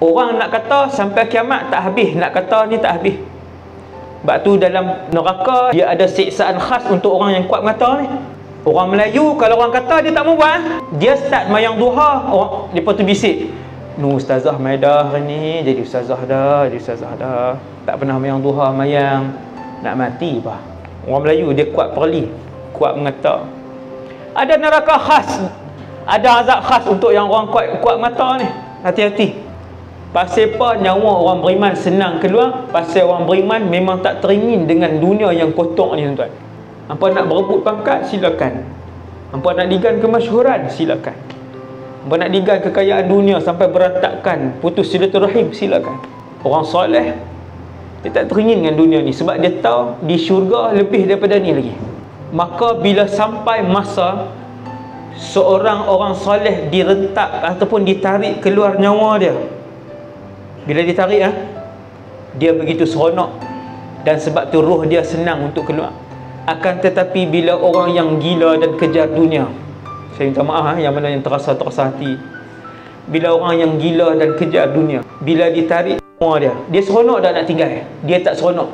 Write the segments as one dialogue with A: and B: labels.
A: Orang nak kata sampai kiamat tak habis, nak kata ni tak habis. Sebab tu dalam neraka dia ada siksaan khas untuk orang yang kuat mata ni. Orang Melayu kalau orang kata dia tak mau buat, dia start mayang duha, orang depa tu bisik. Nu ustazah mai dah hari ni, jadi ustazah dah, jadi ustazah dah. Tak pernah mayang duha, mayang nak mati bah. Orang Melayu dia kuat perli, kuat mengata. Ada neraka khas, ada azab khas untuk yang orang kuat mata ni. Hati-hati. Pasal apa nyawa orang beriman senang keluar? Pasal orang beriman memang tak teringin dengan dunia yang kotor ni tuan-tuan. Hampa nak berebut pangkat, silakan. Hampa nak digan kemasyhuran, silakan. Hampa nak digan kekayaan dunia sampai berantakan, putus silaturahim, silakan. Orang soleh dia tak teringin dengan dunia ni sebab dia tahu di syurga lebih daripada ni lagi. Maka bila sampai masa seorang orang soleh direntak ataupun ditarik keluar nyawa dia, bila ditarik dia begitu seronok, dan sebab tu roh dia senang untuk keluar. Akan tetapi bila orang yang gila dan kejar dunia, saya minta maaf yang mana yang terasa hati, bila orang yang gila dan kejar dunia, bila ditarik semua dia seronok dah nak tinggal, dia tak seronok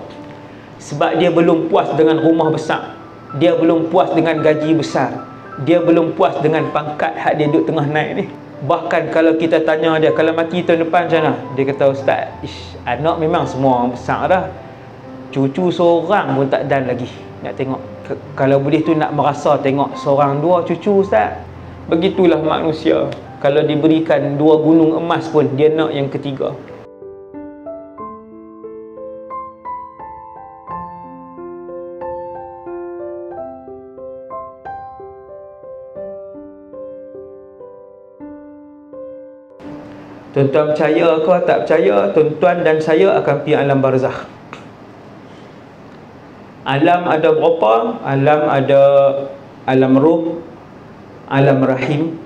A: sebab dia belum puas dengan rumah besar, dia belum puas dengan gaji besar, dia belum puas dengan pangkat hak dia duduk tengah naik ni. Bahkan kalau kita tanya dia, kalau mati tahun depan macam mana? Dia kata, ustaz, anak memang semua orang besar dah, cucu seorang pun tak dan lagi nak tengok. Kalau boleh tu nak merasa tengok seorang dua cucu, ustaz. Begitulah manusia, kalau diberikan 2 gunung emas pun dia nak yang ketiga. Tuan-tuan percaya ke tak percaya, tuan-tuan dan saya akan pergi alam barzakh. Alam ada berapa? Alam ada alam ruh, alam rahim.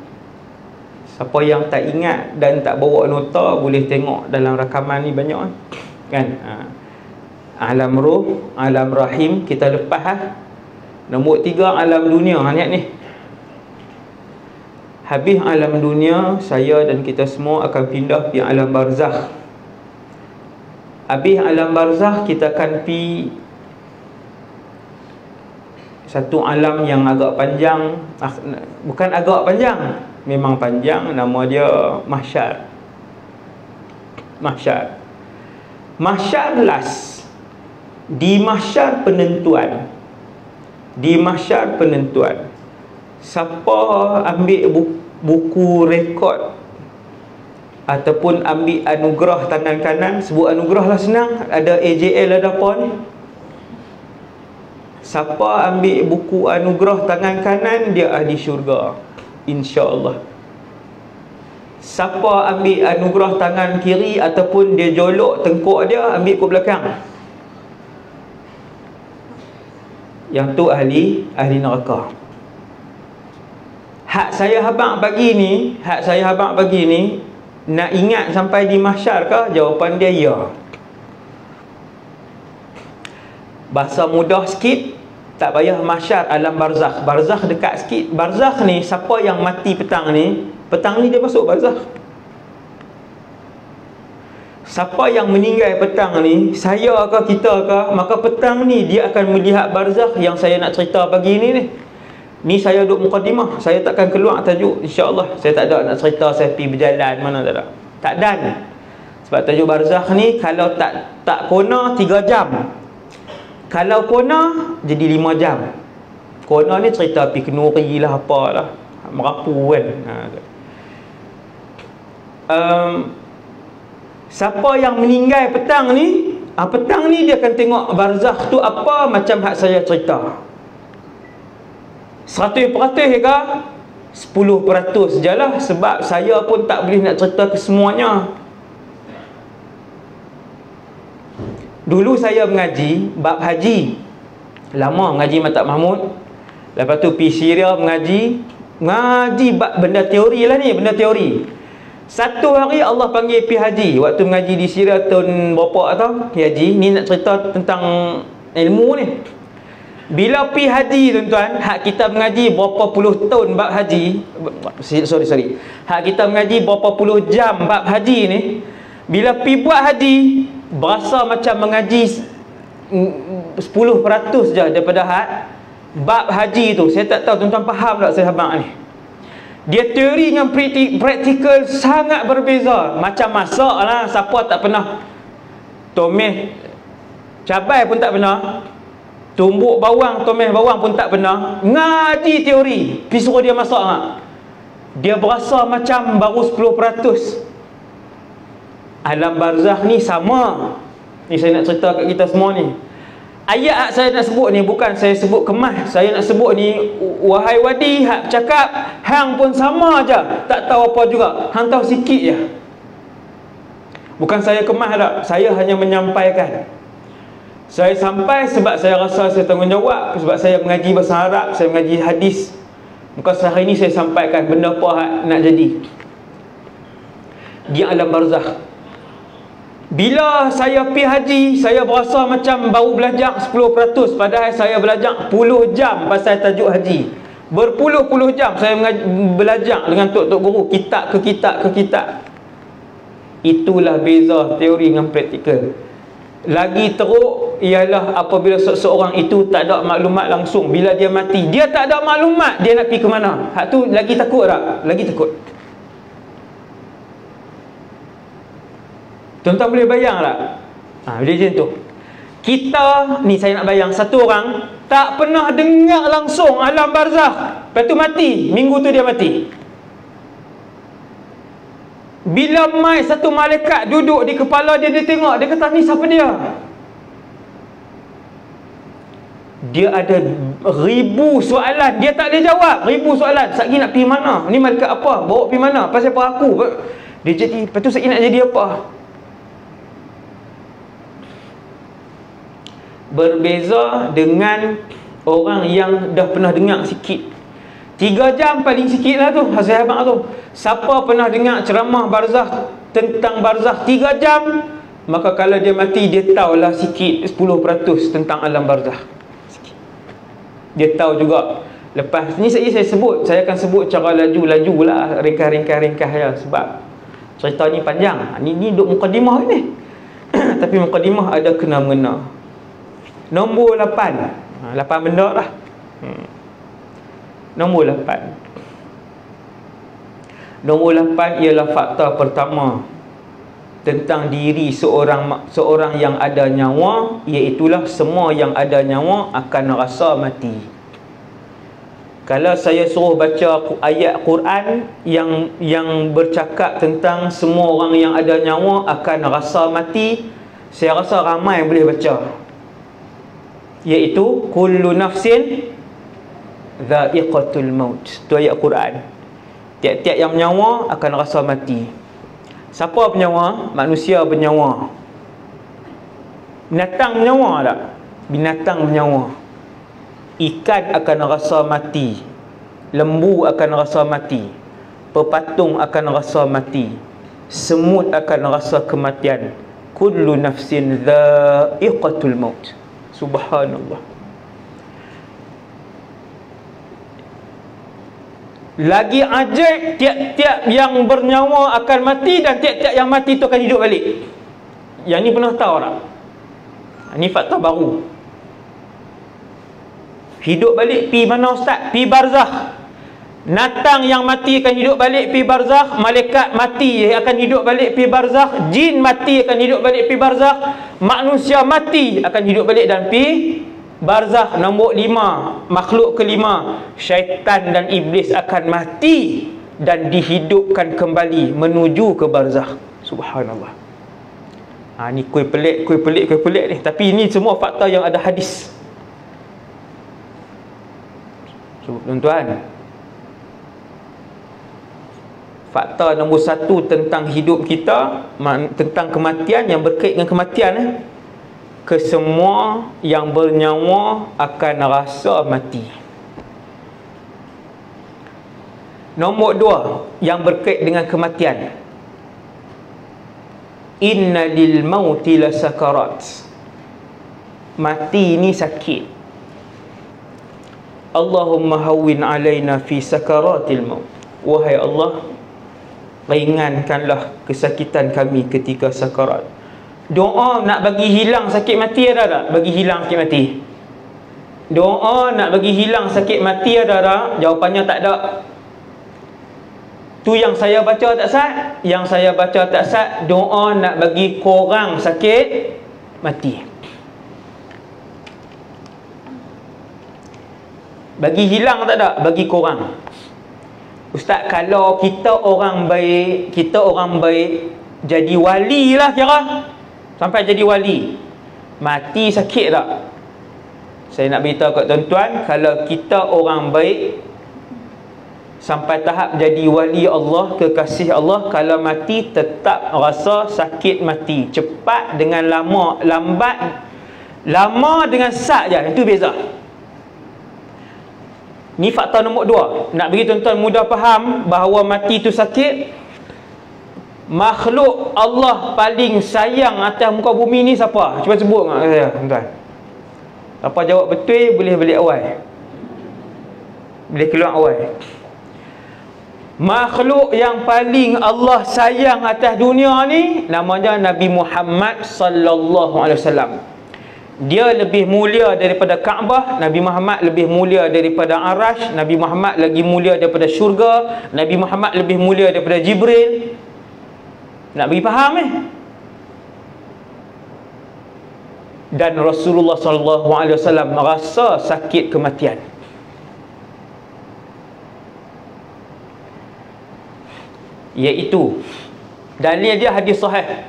A: Siapa yang tak ingat dan tak bawa nota boleh tengok dalam rakaman ni banyak kan. Alam ruh, alam rahim kita lepas Nombor 3 alam dunia. Lihat ni. Habis alam dunia, saya dan kita semua akan pindah pergi alam barzakh. Habis alam barzakh, kita akan pergi satu alam yang agak panjang. Bukan agak panjang, memang panjang. Nama dia mahsyar. Mahsyar. Mahsyar last. Di mahsyar penentuan. Di mahsyar penentuan. Siapa ambil buku rekod ataupun ambil anugerah tangan kanan, sebut anugerah lah senang, ada AJL, ada apa ni. Siapa ambil buku anugerah tangan kanan, dia ahli syurga, insya-Allah. Siapa ambil anugerah tangan kiri ataupun dia jolok tengkuk dia, ambil ke belakang, yang tu ahli neraka. Hak saya habaq pagi ni, nak ingat sampai di mahsyar ke? Jawapan dia ya. Bahasa mudah sikit, tak payah mahsyar, alam barzakh. Barzakh dekat sikit. Barzakh ni, siapa yang mati petang ni dia masuk barzakh. Siapa yang meninggal petang ni, saya ke kita ke, maka petang ni dia akan melihat barzakh yang saya nak cerita pagi ni. Ni saya duduk mukadimah, saya takkan keluar tajuk, insya-Allah. Saya tak ada nak cerita saya pergi berjalan mana, tak ada. Tak dan. Sebab tajuk barzakh ni kalau tak kona 3 jam. Kalau kona jadi 5 jam. Kona ni cerita pergi kenuri lah, apalah, merapu kan. Siapa yang meninggal petang ni, petang ni dia akan tengok barzakh tu apa macam hak saya cerita. 100% ke 10% je lah, sebab saya pun tak boleh nak cerita ke semuanya. Dulu saya mengaji bab haji, lama mengaji Matak Mahmud. Lepas tu pergi Syria mengaji bab benda teori lah ni, benda teori. Satu hari Allah panggil pergi haji. Waktu mengaji di Syria tahun berapa tau haji ni, nak cerita tentang ilmu ni. Bila pergi haji tuan-tuan, hak kita mengaji berapa puluh tahun bab haji, sorry hak kita mengaji berapa puluh jam bab haji ni, Bila pi buat haji, berasa macam mengaji 10% je daripada bab haji tu. Saya tak tahu tuan-tuan faham tak sahabat ni. Dia teori dengan praktikal sangat berbeza. Macam masak lah, siapa tak pernah tumis cabai pun tak pernah, tumbuk bawang, tumis bawang pun tak pernah. Ngaji teori, pergi suruh dia masak tak, dia berasa macam baru 10%. Alam barzakh ni sama. Ni saya nak cerita kat kita semua ni. Ayat saya nak sebut ni bukan saya sebut kemas. Saya nak sebut ni, wahai wadi, hak cakap hang pun sama je, tak tahu apa juga, hang tahu sikit je. Bukan saya kemas tak, saya hanya menyampaikan. Saya sampai sebab saya rasa saya tanggungjawab, sebab saya mengaji bahasa Arab, saya mengaji hadis. Bukan sehari ini saya sampaikan benda apa nak jadi di alam barzakh. Bila saya pergi haji, saya berasa macam baru belajar 10%, padahal saya belajar 10 jam pasal tajuk haji. Berpuluh-puluh jam saya belajar dengan tok-tok guru, kitab ke kitab ke kitab. Itulah beza teori dengan praktikal. Lagi teruk ialah apabila seseorang itu tak ada maklumat langsung. Bila dia mati, dia tak ada maklumat dia nak pergi ke mana. Hak tu lagi takut tak? Lagi takut. Tuan-tuan boleh bayang tak? Dia macam tu. Kita ni, saya nak bayang satu orang tak pernah dengar langsung alam barzakh, lepas tu mati, minggu tu dia mati. Bila mai satu malaikat duduk di kepala dia, dia tengok, dia kata, ni siapa dia? Dia ada 1000 soalan, dia tak boleh jawab. 1000 soalan. Satgi nak pergi mana? Ni malaikat apa? Bawa pergi mana? Pasal apa aku? Dia jadi, lepas tu satgi nak jadi apa? Berbeza dengan orang yang dah pernah dengar sikit. 3 jam paling sikit lah tu, sahabat tu. Siapa pernah dengar ceramah barzakh, tentang barzakh 3 jam, maka kalau dia mati, dia tahulah sikit, 10% tentang alam barzakh. Dia tahu juga. Lepas ni saya sebut, saya akan sebut cara laju-laju lah, ringkas-ringkas ya, sebab cerita ni panjang. Ni duk mukadimah ni. Tapi mukadimah ada kena-mengena. Nombor 8. 8 benda lah. Nombor 8. Nombor 8 ialah fakta pertama tentang diri seorang yang ada nyawa, iaitulah semua yang ada nyawa akan rasa mati. Kalau saya suruh baca ayat Quran yang bercakap tentang semua orang yang ada nyawa akan rasa mati, saya rasa ramai boleh baca. Iaitu kullu nafsin dha'iqatul maut. Itu ayat Quran. Tiap-tiap yang bernyawa akan rasa mati. Siapa bernyawa? Manusia bernyawa. Binatang bernyawa tak? Binatang bernyawa. Ikan akan rasa mati, lembu akan rasa mati, pepatung akan rasa mati, semut akan rasa kematian. Kullu nafsin dha'iqatul maut. Subhanallah. Lagi ajaib, tiap-tiap yang bernyawa akan mati, dan tiap-tiap yang mati itu akan hidup balik. Yang ni pernah tahu tak? Ini fakta baru. Hidup balik pi mana ustaz? Pi barzakh. Natang yang mati akan hidup balik pi barzakh. Malaikat mati akan hidup balik pi barzakh. Jin mati akan hidup balik pi barzakh. Manusia mati akan hidup balik dan pi barzakh. Nombor 5, makhluk kelima, syaitan dan iblis akan mati dan dihidupkan kembali menuju ke barzakh. Subhanallah. Ni kuih pelik ni. Tapi ini semua fakta yang ada hadis. Tuan-tuan, fakta nombor 1 tentang hidup kita, tentang kematian, yang berkait dengan kematian, kesemua yang bernyawa akan rasa mati. Nombor 2 yang berkait dengan kematian, inna lil mauti lasakarat. Mati ni sakit. Allahumma hawwin alaina fi sakaratil maut. Wahai Allah, ringankanlah kesakitan kami ketika sakarat. Doa nak bagi hilang sakit mati ada tak? Bagi hilang sakit mati. Doa nak bagi hilang sakit mati ada tak? Jawapannya tak ada. Tu yang saya baca tak sah? Yang saya baca tak sah, doa nak bagi korang sakit mati. Bagi hilang tak ada, bagi korang. Ustaz, kalau kita orang baik, jadi wali lah kira. Sampai jadi wali, mati sakit tak? Saya nak beritahu kat tuan-tuan, kalau kita orang baik sampai tahap jadi wali Allah, kekasih Allah, kalau mati tetap rasa sakit mati. Cepat dengan lama, lambat, lama dengan sat je, itu beza. Ni fakta nombor 2. Nak bagi tuan-tuan mudah faham bahawa mati itu sakit. Makhluk Allah paling sayang atas muka bumi ni siapa? Cuba sebut kat saya, tuan-tuan. Apa jawab betul, boleh balik awal. Boleh keluar awal. Makhluk yang paling Allah sayang atas dunia ni namanya Nabi Muhammad sallallahu alaihi wasallam. Dia lebih mulia daripada Kaabah. Nabi Muhammad lebih mulia daripada Arash. Nabi Muhammad lagi mulia daripada syurga. Nabi Muhammad lebih mulia daripada Jibril. Nak bagi faham Dan Rasulullah sallallahu alaihi wasallam rasa sakit kematian. Iaitu dalil dia hadis sahih,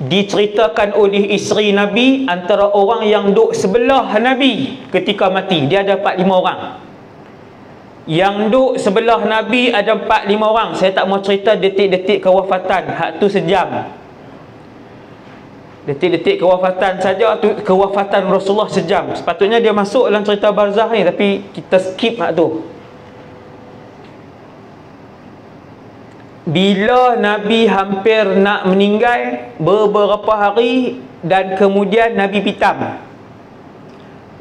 A: diceritakan oleh isteri Nabi, antara orang yang duduk sebelah Nabi ketika mati, dia ada 4-5 orang. Yang duduk sebelah Nabi ada 4-5 orang. Saya tak mau cerita detik-detik kewafatan, hak tu sejam. Detik-detik kewafatan saja, tu kewafatan Rasulullah sejam. Sepatutnya dia masuk dalam cerita barzah ni, tapi kita skip hak tu. Bila Nabi hampir nak meninggal beberapa hari, dan kemudian Nabi pitam.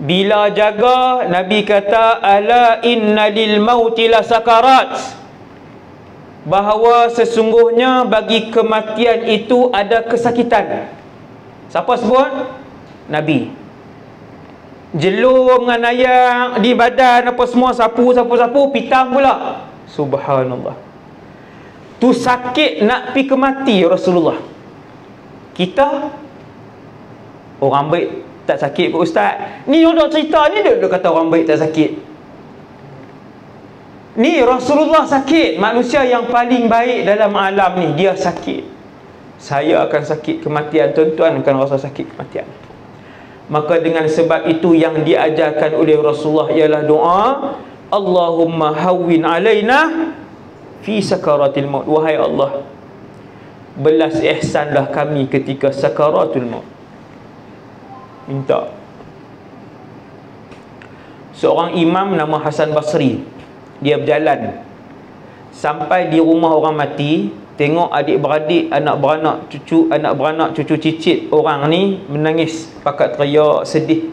A: Bila jaga, Nabi kata, ala inna lil mauti la sakarat, bahawa sesungguhnya bagi kematian itu ada kesakitan. Siapa sebut? Nabi. Jelur dengan ayak di badan apa semua, sapu, pitam pula. Subhanallah. Tu sakit nak pi ke mati Rasulullah. Kita orang baik tak sakit pun ustaz. Ni orang cerita ni dia kata orang baik tak sakit. Ni Rasulullah sakit, manusia yang paling baik dalam alam ni, dia sakit. Saya akan sakit kematian, tuan-tuan akan rasa sakit kematian. Maka dengan sebab itu yang diajarkan oleh Rasulullah ialah doa, Allahumma hawwin alaina fi sakaratil maut. Wahai Allah, belas ihsanlah kami ketika sakaratul maut. Minta. Seorang imam nama Hasan Basri, dia berjalan sampai di rumah orang mati, tengok adik-beradik, anak beranak, cucu cicit orang ni menangis, pakat teriak sedih.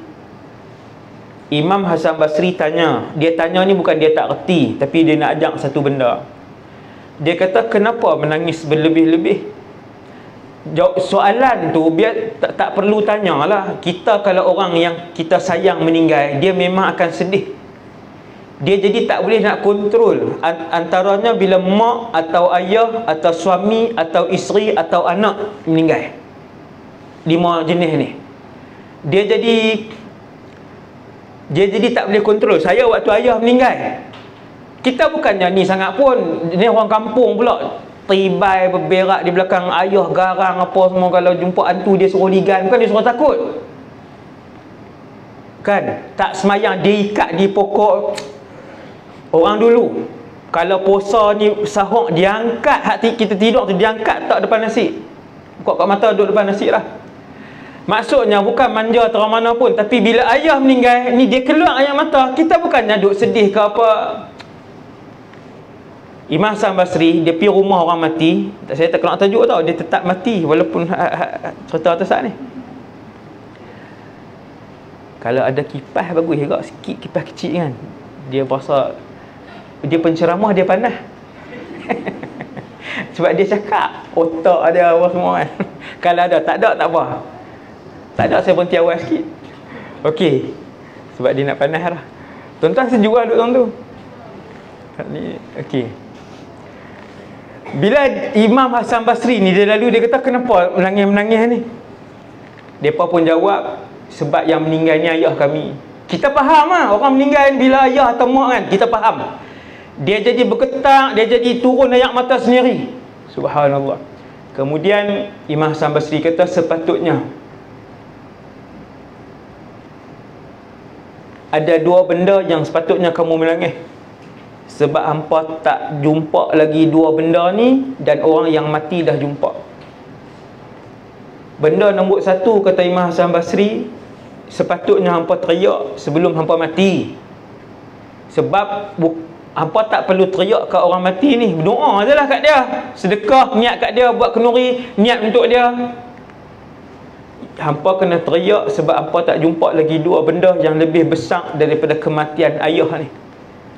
A: Imam Hasan Basri tanya, dia tanya ni bukan dia tak reti, tapi dia nak ajak satu benda. Dia kata, kenapa menangis berlebih-lebih? Soalan tu biar tak perlu tanyalah. Kita kalau orang yang kita sayang meninggal, dia memang akan sedih. Dia jadi tak boleh nak kontrol. Antaranya bila mak atau ayah atau suami atau isteri atau anak meninggal. 5 jenis ni. Dia jadi tak boleh kontrol. Saya waktu ayah meninggal, kita bukannya ni sangat pun, ni orang kampung pula, tibai berberak di belakang ayah, garang apa semua. Kalau jumpa hantu dia suruh ligan, bukan dia suruh takut kan. Tak semayang, dia ikat di pokok. Orang dulu kalau puasa ni sahur, dia angkat hati kita tidur tu, dia angkat tak depan nasi, buka kat mata duduk depan nasi lah. Maksudnya bukan manja terang mana pun, tapi bila ayah meninggal ni, dia keluar air mata. Kita bukannya duduk sedih ke apa. Imam Hasan Basri, dia pergi rumah orang mati. Saya tak kenal tajuk tau, dia tetap mati walaupun cerita atas saat ni. Kalau ada kipas bagus juga, sikit kipas kecil kan, dia berasa dia penceramah, dia panas. Sebab dia cakap otak ada apa semua kan. Kalau ada, tak ada tak apa. Tak ada, saya berhenti awal sikit. Okey. Sebab dia nak panas lah. Tuan-tuan sejuk lah duduk dalam tu. Ni okey. Bila Imam Hasan Basri ni dia lalu, dia kata kenapa menangis-menangis ni? Depa pun jawab, sebab yang meninggal ni ayah kami. Kita faham lah, orang meninggal bila ayah atau mak kan, kita faham. Dia jadi bergetak, dia jadi turun air mata sendiri. Subhanallah. Kemudian Imam Hasan Basri kata, sepatutnya ada dua benda yang sepatutnya kamu menangis. Sebab hampa tak jumpa lagi dua benda ni, dan orang yang mati dah jumpa. Benda nombor satu, kata Imam Hasan Basri, sepatutnya hampa teriak sebelum hampa mati. Sebab hampa tak perlu teriak kat orang mati ni, berdoa je lah kat dia, sedekah, niat kat dia, buat kenuri, niat untuk dia. Hampa kena teriak sebab hampa tak jumpa lagi dua benda yang lebih besar daripada kematian ayah ni.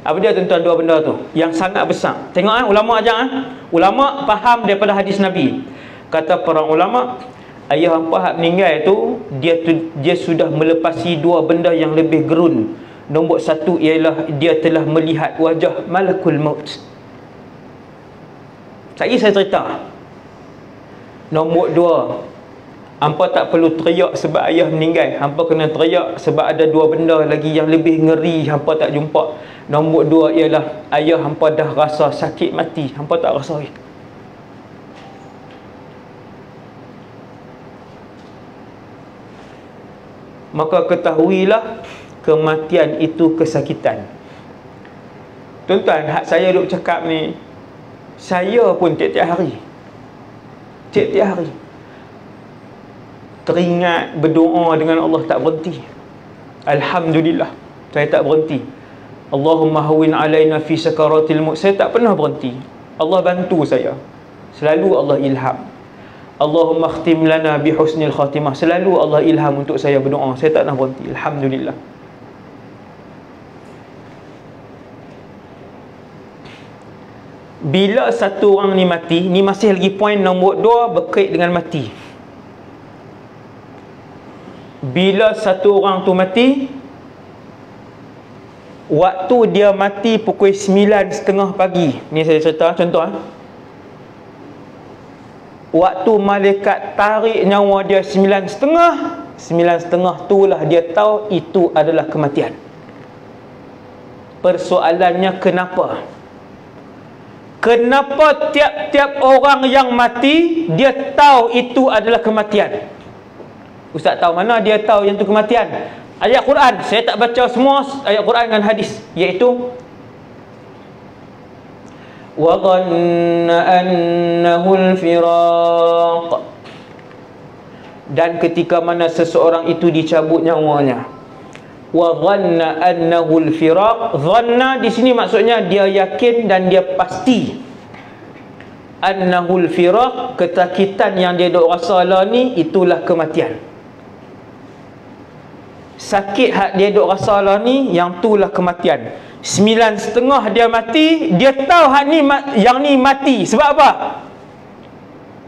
A: Apa dia tuan-tuan dua benda tu? Yang sangat besar. Tengok ulama ajar ulama faham daripada hadis Nabi. Kata para ulama, ayah hampa hak meninggal tu, dia sudah melepasi dua benda yang lebih gerun. Nombor satu ialah dia telah melihat wajah malakul maut. Saya cerita. Nombor dua, hampa tak perlu teriak sebab ayah meninggal. Hampa kena teriak sebab ada dua benda lagi yang lebih ngeri hampa tak jumpa. Nombor dua ialah ayah hampa dah rasa sakit mati, hampa tak rasa. Maka ketahuilah kematian itu kesakitan. Tuan-tuan, hak saya duk cakap ni, saya pun tiap-tiap hari teringat berdoa dengan Allah tak berhenti. Alhamdulillah, saya tak berhenti. Allahumma hawin alaina fi sakaratil maut. Saya tak pernah berhenti. Allah bantu saya. Selalu Allah ilham. Allahumma khtim lana bi husnil khatimah. Selalu Allah ilham untuk saya berdoa. Saya tak pernah berhenti. Alhamdulillah. Bila satu orang ni mati, ni masih lagi poin nombor 2 berkait dengan mati. Bila satu orang tu mati, waktu dia mati pukul 9.30 pagi. Ni saya cerita contoh. Waktu malaikat tarik nyawa dia 9.30, 9.30 itulah dia tahu itu adalah kematian. Persoalannya kenapa? Kenapa tiap-tiap orang yang mati dia tahu itu adalah kematian? Ustaz tahu mana dia tahu yang itu kematian? Ayat Quran, saya tak baca semua ayat Quran dan hadis, iaitu wa dhanna annahu al-firaq, dan ketika mana seseorang itu dicabut nyawanya. Wa dhanna annahu al-firaq, dhanna di sini maksudnya dia yakin dan dia pasti. Annahu al-firaq, ketakitan yang dia dok rasa lah ni, itulah kematian. Sakit hak dia duk rasa lah ni, yang itulah kematian. 9.30 dia mati, dia tahu hak ni yang ni mati. Sebab apa?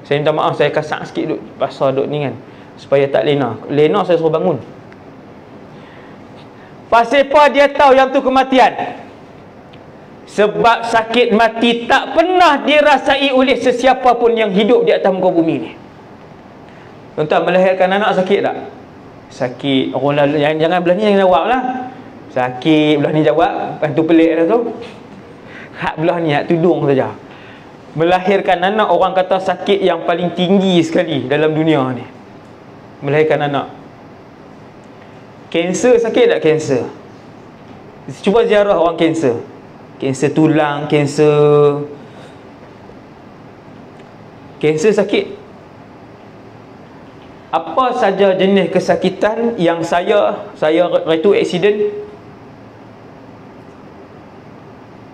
A: Saya minta maaf, saya kasak sikit duk pasal duk ni kan, supaya tak lena. Lena saya suruh bangun. Pasal apa dia tahu yang tu kematian? Sebab sakit mati tak pernah dirasai oleh sesiapa pun yang hidup di atas muka bumi ni. Tuan-tuan, melahirkan anak sakit tak? Sakit. Orang lalu, jangan belah ni yang jawab lah. Sakit, belah ni jawab. Lepas tu pelik dah tu. Hak belah ni, hak tudung saja. Melahirkan anak, orang kata sakit yang paling tinggi sekali dalam dunia ni. Melahirkan anak. Kanser sakit tak kanser? Cuba ziarah orang kanser. Kanser tulang, kanser sakit. Apa saja jenis kesakitan yang saya itu accident,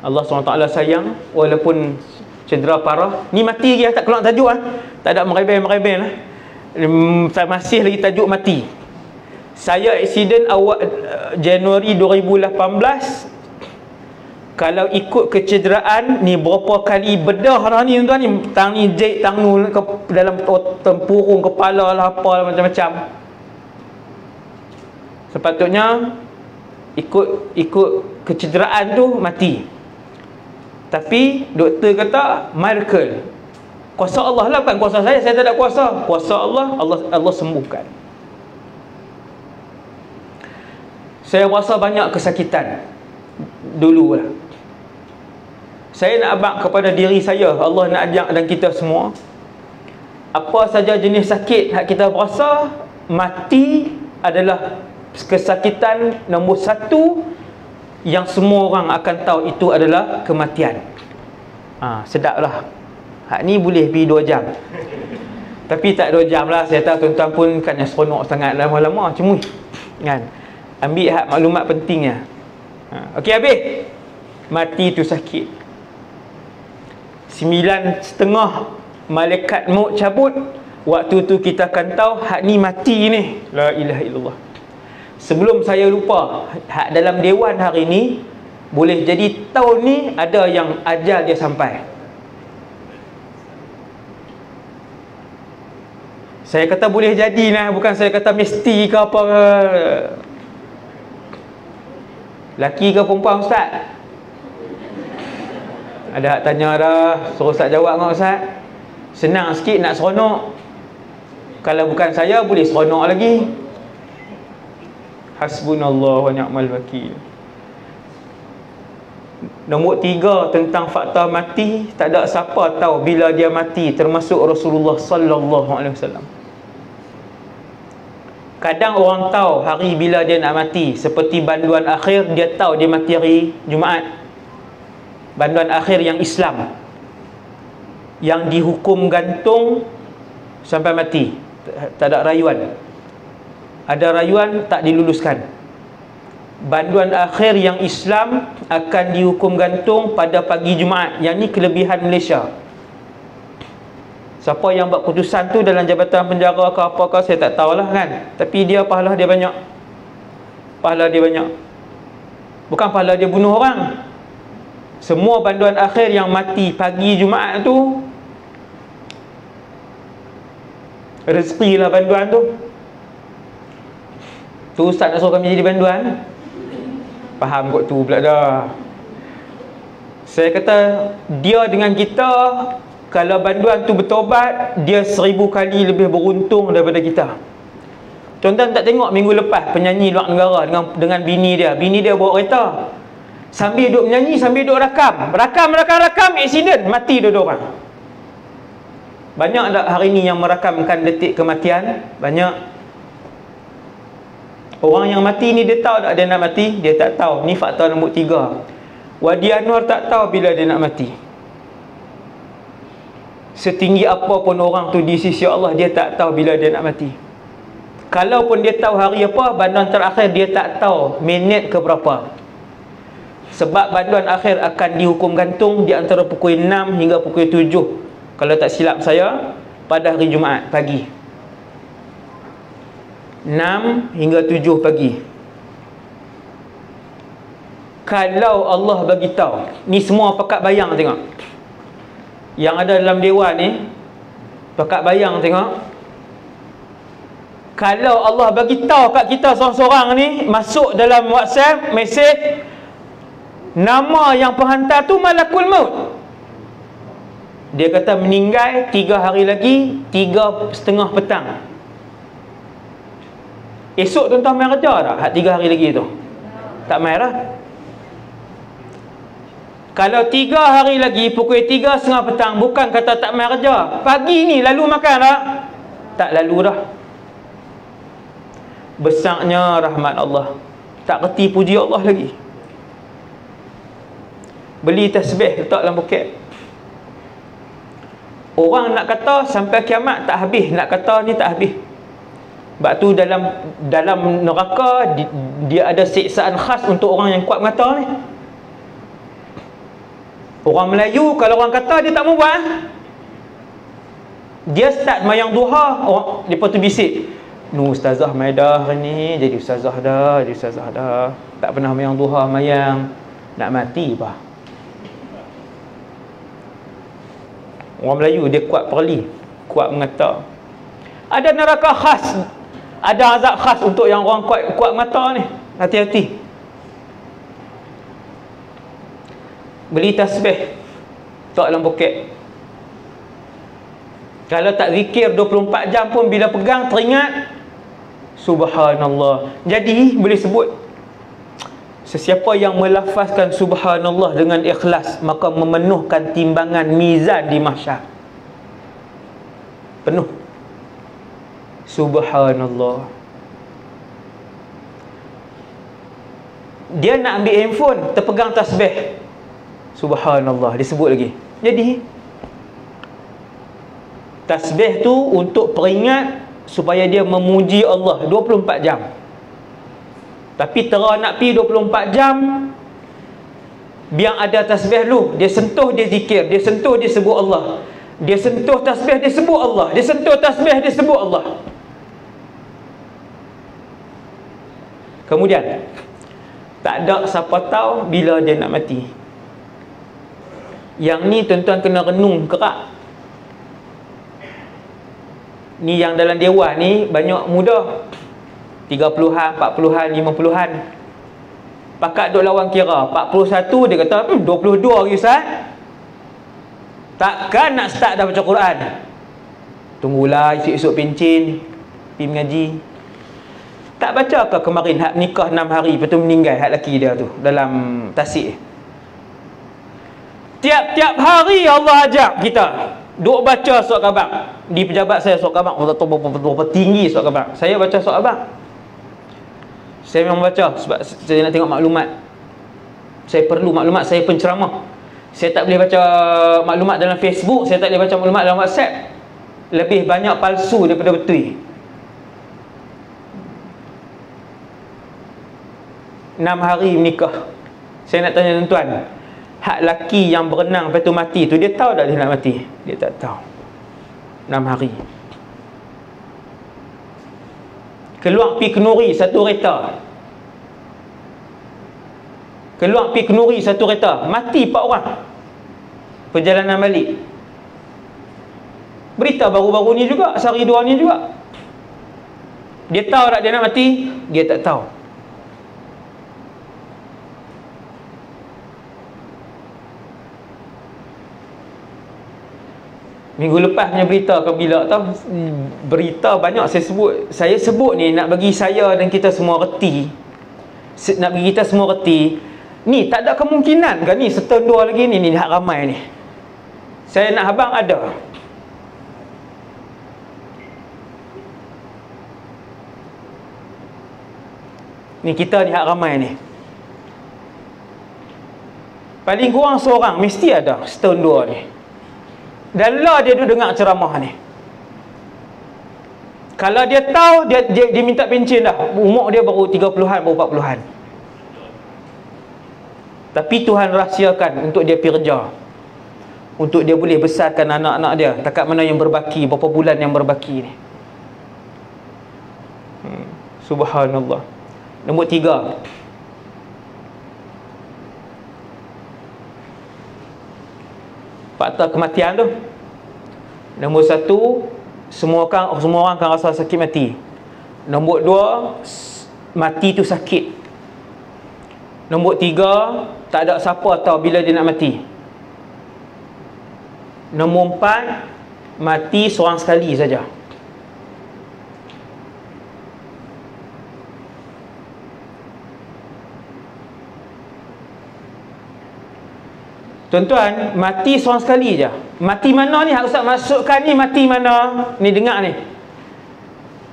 A: Allah SWT sayang, walaupun cedera parah. Ni mati dia tak keluar tajuk tak ada merebel-merebel lah. Saya masih lagi tajuk mati. Saya accident awal Januari 2018. Kalau ikut kecederaan ni, berapa kali bedah dah ni tuan ni, tang ni jahit tang nu ke dalam tempurung kepala lah, apa macam-macam. Sepatutnya ikut kecederaan tu mati. Tapi doktor kata miracle, kuasa Allah lah, bukan kuasa saya tak ada kuasa. Kuasa Allah sembuhkan. Saya rasa banyak kesakitan dulu lah. Saya nak abang kepada diri saya, Allah nak ajak dan kita semua, apa saja jenis sakit hak kita berasa, mati adalah kesakitan nombor satu yang semua orang akan tahu, itu adalah kematian. Sedaplah. Hak ni boleh pergi 2 jam. Tapi tak 2 jam lah. Saya tahu tuan-tuan pun kan yang seronok sangat lama-lama cemui. Kan? Ambil hak maklumat pentingnya. Okey, habis. Mati tu sakit. 9.30 malaikat maut cabut. Waktu tu kita akan tahu hak ni mati ni. La ilaha illallah. Sebelum saya lupa, hak dalam dewan hari ni, boleh jadi tahun ni ada yang ajal dia sampai. Saya kata boleh jadi lah, bukan saya kata mesti ke apa ke. Laki ke perempuan ustaz? Ada hak tanya dah, suruh ustaz jawab kan ustaz. Senang sikit nak seronok. Kalau bukan saya boleh seronok lagi. Hasbunallah wa ni'mal wakil. Nombor 3 tentang fakta mati, tak ada siapa tahu bila dia mati, termasuk Rasulullah sallallahu alaihi wasallam. Kadang orang tahu hari bila dia nak mati, seperti banduan akhir, dia tahu dia mati hari Jumaat. Banduan akhir yang Islam, yang dihukum gantung sampai mati, tak ada rayuan. Ada rayuan tak diluluskan. Banduan akhir yang Islam akan dihukum gantung pada pagi Jumaat. Yang ni kelebihan Malaysia. Siapa yang buat keputusan tu dalam jabatan penjara ke apakah, saya tak tahulah kan. Tapi dia pahala dia banyak. Pahala dia banyak. Bukan pahala dia bunuh orang. Semua banduan akhir yang mati pagi Jumaat tu, rezeki lah banduan tu. Tu ustaz nak suruh kami jadi banduan. Faham kot tu pula dah. Saya kata dia dengan kita, kalau banduan tu bertobat, dia 1000 kali lebih beruntung daripada kita. Tuan-tuan tak tengok minggu lepas penyanyi luar negara dengan bini dia. Bini dia bawa kereta, sambil duk menyanyi, sambil duk rakam, aksiden, mati dua orang. Banyak tak hari ni yang merakamkan detik kematian? Banyak. Orang yang mati ni, dia tahu tak dia nak mati? Dia tak tahu. Ni fakta nombor 3. Wadi Anwar tak tahu bila dia nak mati. Setinggi apa pun orang tu di sisi Allah, dia tak tahu bila dia nak mati. Kalaupun dia tahu hari apa, banduan terakhir dia tak tahu minit ke berapa. Sebab banduan akhir akan dihukum gantung di antara pukul 6 hingga pukul 7, kalau tak silap saya, pada hari Jumaat pagi. 6 hingga 7 pagi. Kalau Allah bagi tahu, ni semua pakat bayang tengok. Yang ada dalam dewan ni, pakat bayang tengok. Kalau Allah bagi tahu kat kita seorang-seorang ni, masuk dalam WhatsApp mesej, nama yang penghantar tu Malakul Maut. Dia kata meninggal 3 hari lagi, 3:30 petang. Esok tuan-tuan main kerja tak? Hak 3 hari lagi tu tak main lah. Kalau 3 hari lagi pukul 3:30 petang, bukan kata tak main kerja. Pagi ni lalu makan tak? Tak lalu dah. Besarnya rahmat Allah, tak reti puji Allah lagi. Beli tasbih letak dalam poket. Orang nak kata sampai kiamat tak habis, nak kata ni tak habis. Sebab tu dalam neraka dia ada siksaan khas untuk orang yang kuat mata ni. Orang Melayu kalau orang kata dia tak mau buat, dia start mayang duha, orang depa tu bisik, "Nu ustazah mai dah hari ni, jadi ustazah dah, Tak pernah mayang duha mayang, nak mati bah." Orang Melayu dia kuat perli, kuat mengata. Ada neraka khas, ada azab khas untuk yang orang kuat mengata ni. Hati-hati. Beli tasbih tak dalam poket. Kalau tak zikir 24 jam pun bila pegang teringat subhanallah. Jadi boleh sebut sesiapa yang melafazkan subhanallah dengan ikhlas, maka memenuhkan timbangan mizan di mahsyar. Penuh. Subhanallah. Dia nak ambil handphone, terpegang tasbih. Subhanallah, disebut lagi. Jadi tasbih tu untuk peringat supaya dia memuji Allah 24 jam. Tapi terah nak pi 24 jam, biar ada tasbih dulu. Dia sentuh, dia zikir. Dia sentuh, dia sebut Allah. Dia sentuh tasbih, dia sebut Allah. Dia sentuh tasbih, dia sebut Allah. Kemudian tak ada siapa tahu bila dia nak mati. Yang ni tuan-tuan kena renung kerak. Ni yang dalam dewan ni banyak muda, 30-an, 40-an, 50-an. Pakat duk lawan kira 41, dia kata 22 lagi Ustaz. Takkan nak start dah baca Quran. Tunggulah esok-esok pencin pergi mengaji. Tak baca ke kemarin hak nikah 6 hari lepas tu meninggal hak lelaki dia tu dalam tasik. Tiap-tiap hari Allah ajak kita duk baca surat khabar. Di pejabat saya surat khabar berapa tinggi surat khabar. Saya baca surat khabar. Saya memang baca sebab saya nak tengok maklumat. Saya perlu maklumat, saya penceramah. Saya tak boleh baca maklumat dalam Facebook, saya tak boleh baca maklumat dalam WhatsApp. Lebih banyak palsu daripada betul. 6 hari menikah. Saya nak tanya tuan-tuan, hak laki yang berenang lepas tu mati tu, dia tahu tak dia nak mati? Dia tak tahu. 6 hari. Keluar pi kenuri satu kereta. Keluar pi kenuri satu kereta, mati 4 orang. Perjalanan balik. Berita baru-baru ni juga, sehari 2 ni juga. Dia tahu tak dia nak mati? Dia tak tahu. Minggu lepas punya berita ke bila tahu, berita banyak saya sebut ni nak bagi saya dan kita semua reti. Nak bagi kita semua reti. Ni tak ada kemungkinan ke ni setahun 2 lagi ni hak ramai ni. Saya nak abang ada. Ni kita ni hak ramai ni. Paling kurang seorang mesti ada setahun 2 ni. Dan lah dia duduk dengar ceramah ni. Kalau dia tahu dia minta pencen dah, umur dia baru 30-an, baru 40-an. Tapi Tuhan rahsiakan untuk dia pergi kerja, untuk dia boleh besarkan anak-anak dia. Takat mana yang berbaki, berapa bulan yang berbaki ni. Subhanallah. Nombor 3, fakta kematian tu. Nombor 1, semua orang akan rasa sakit mati. Nombor 2, mati tu sakit. Nombor 3, tak ada siapa tahu bila dia nak mati. Nombor 4, mati seorang sekali saja. Tuan-tuan, mati seorang sekali je. Mati mana ni? Hak Ustaz maksudkan ni mati mana? Ni dengar ni.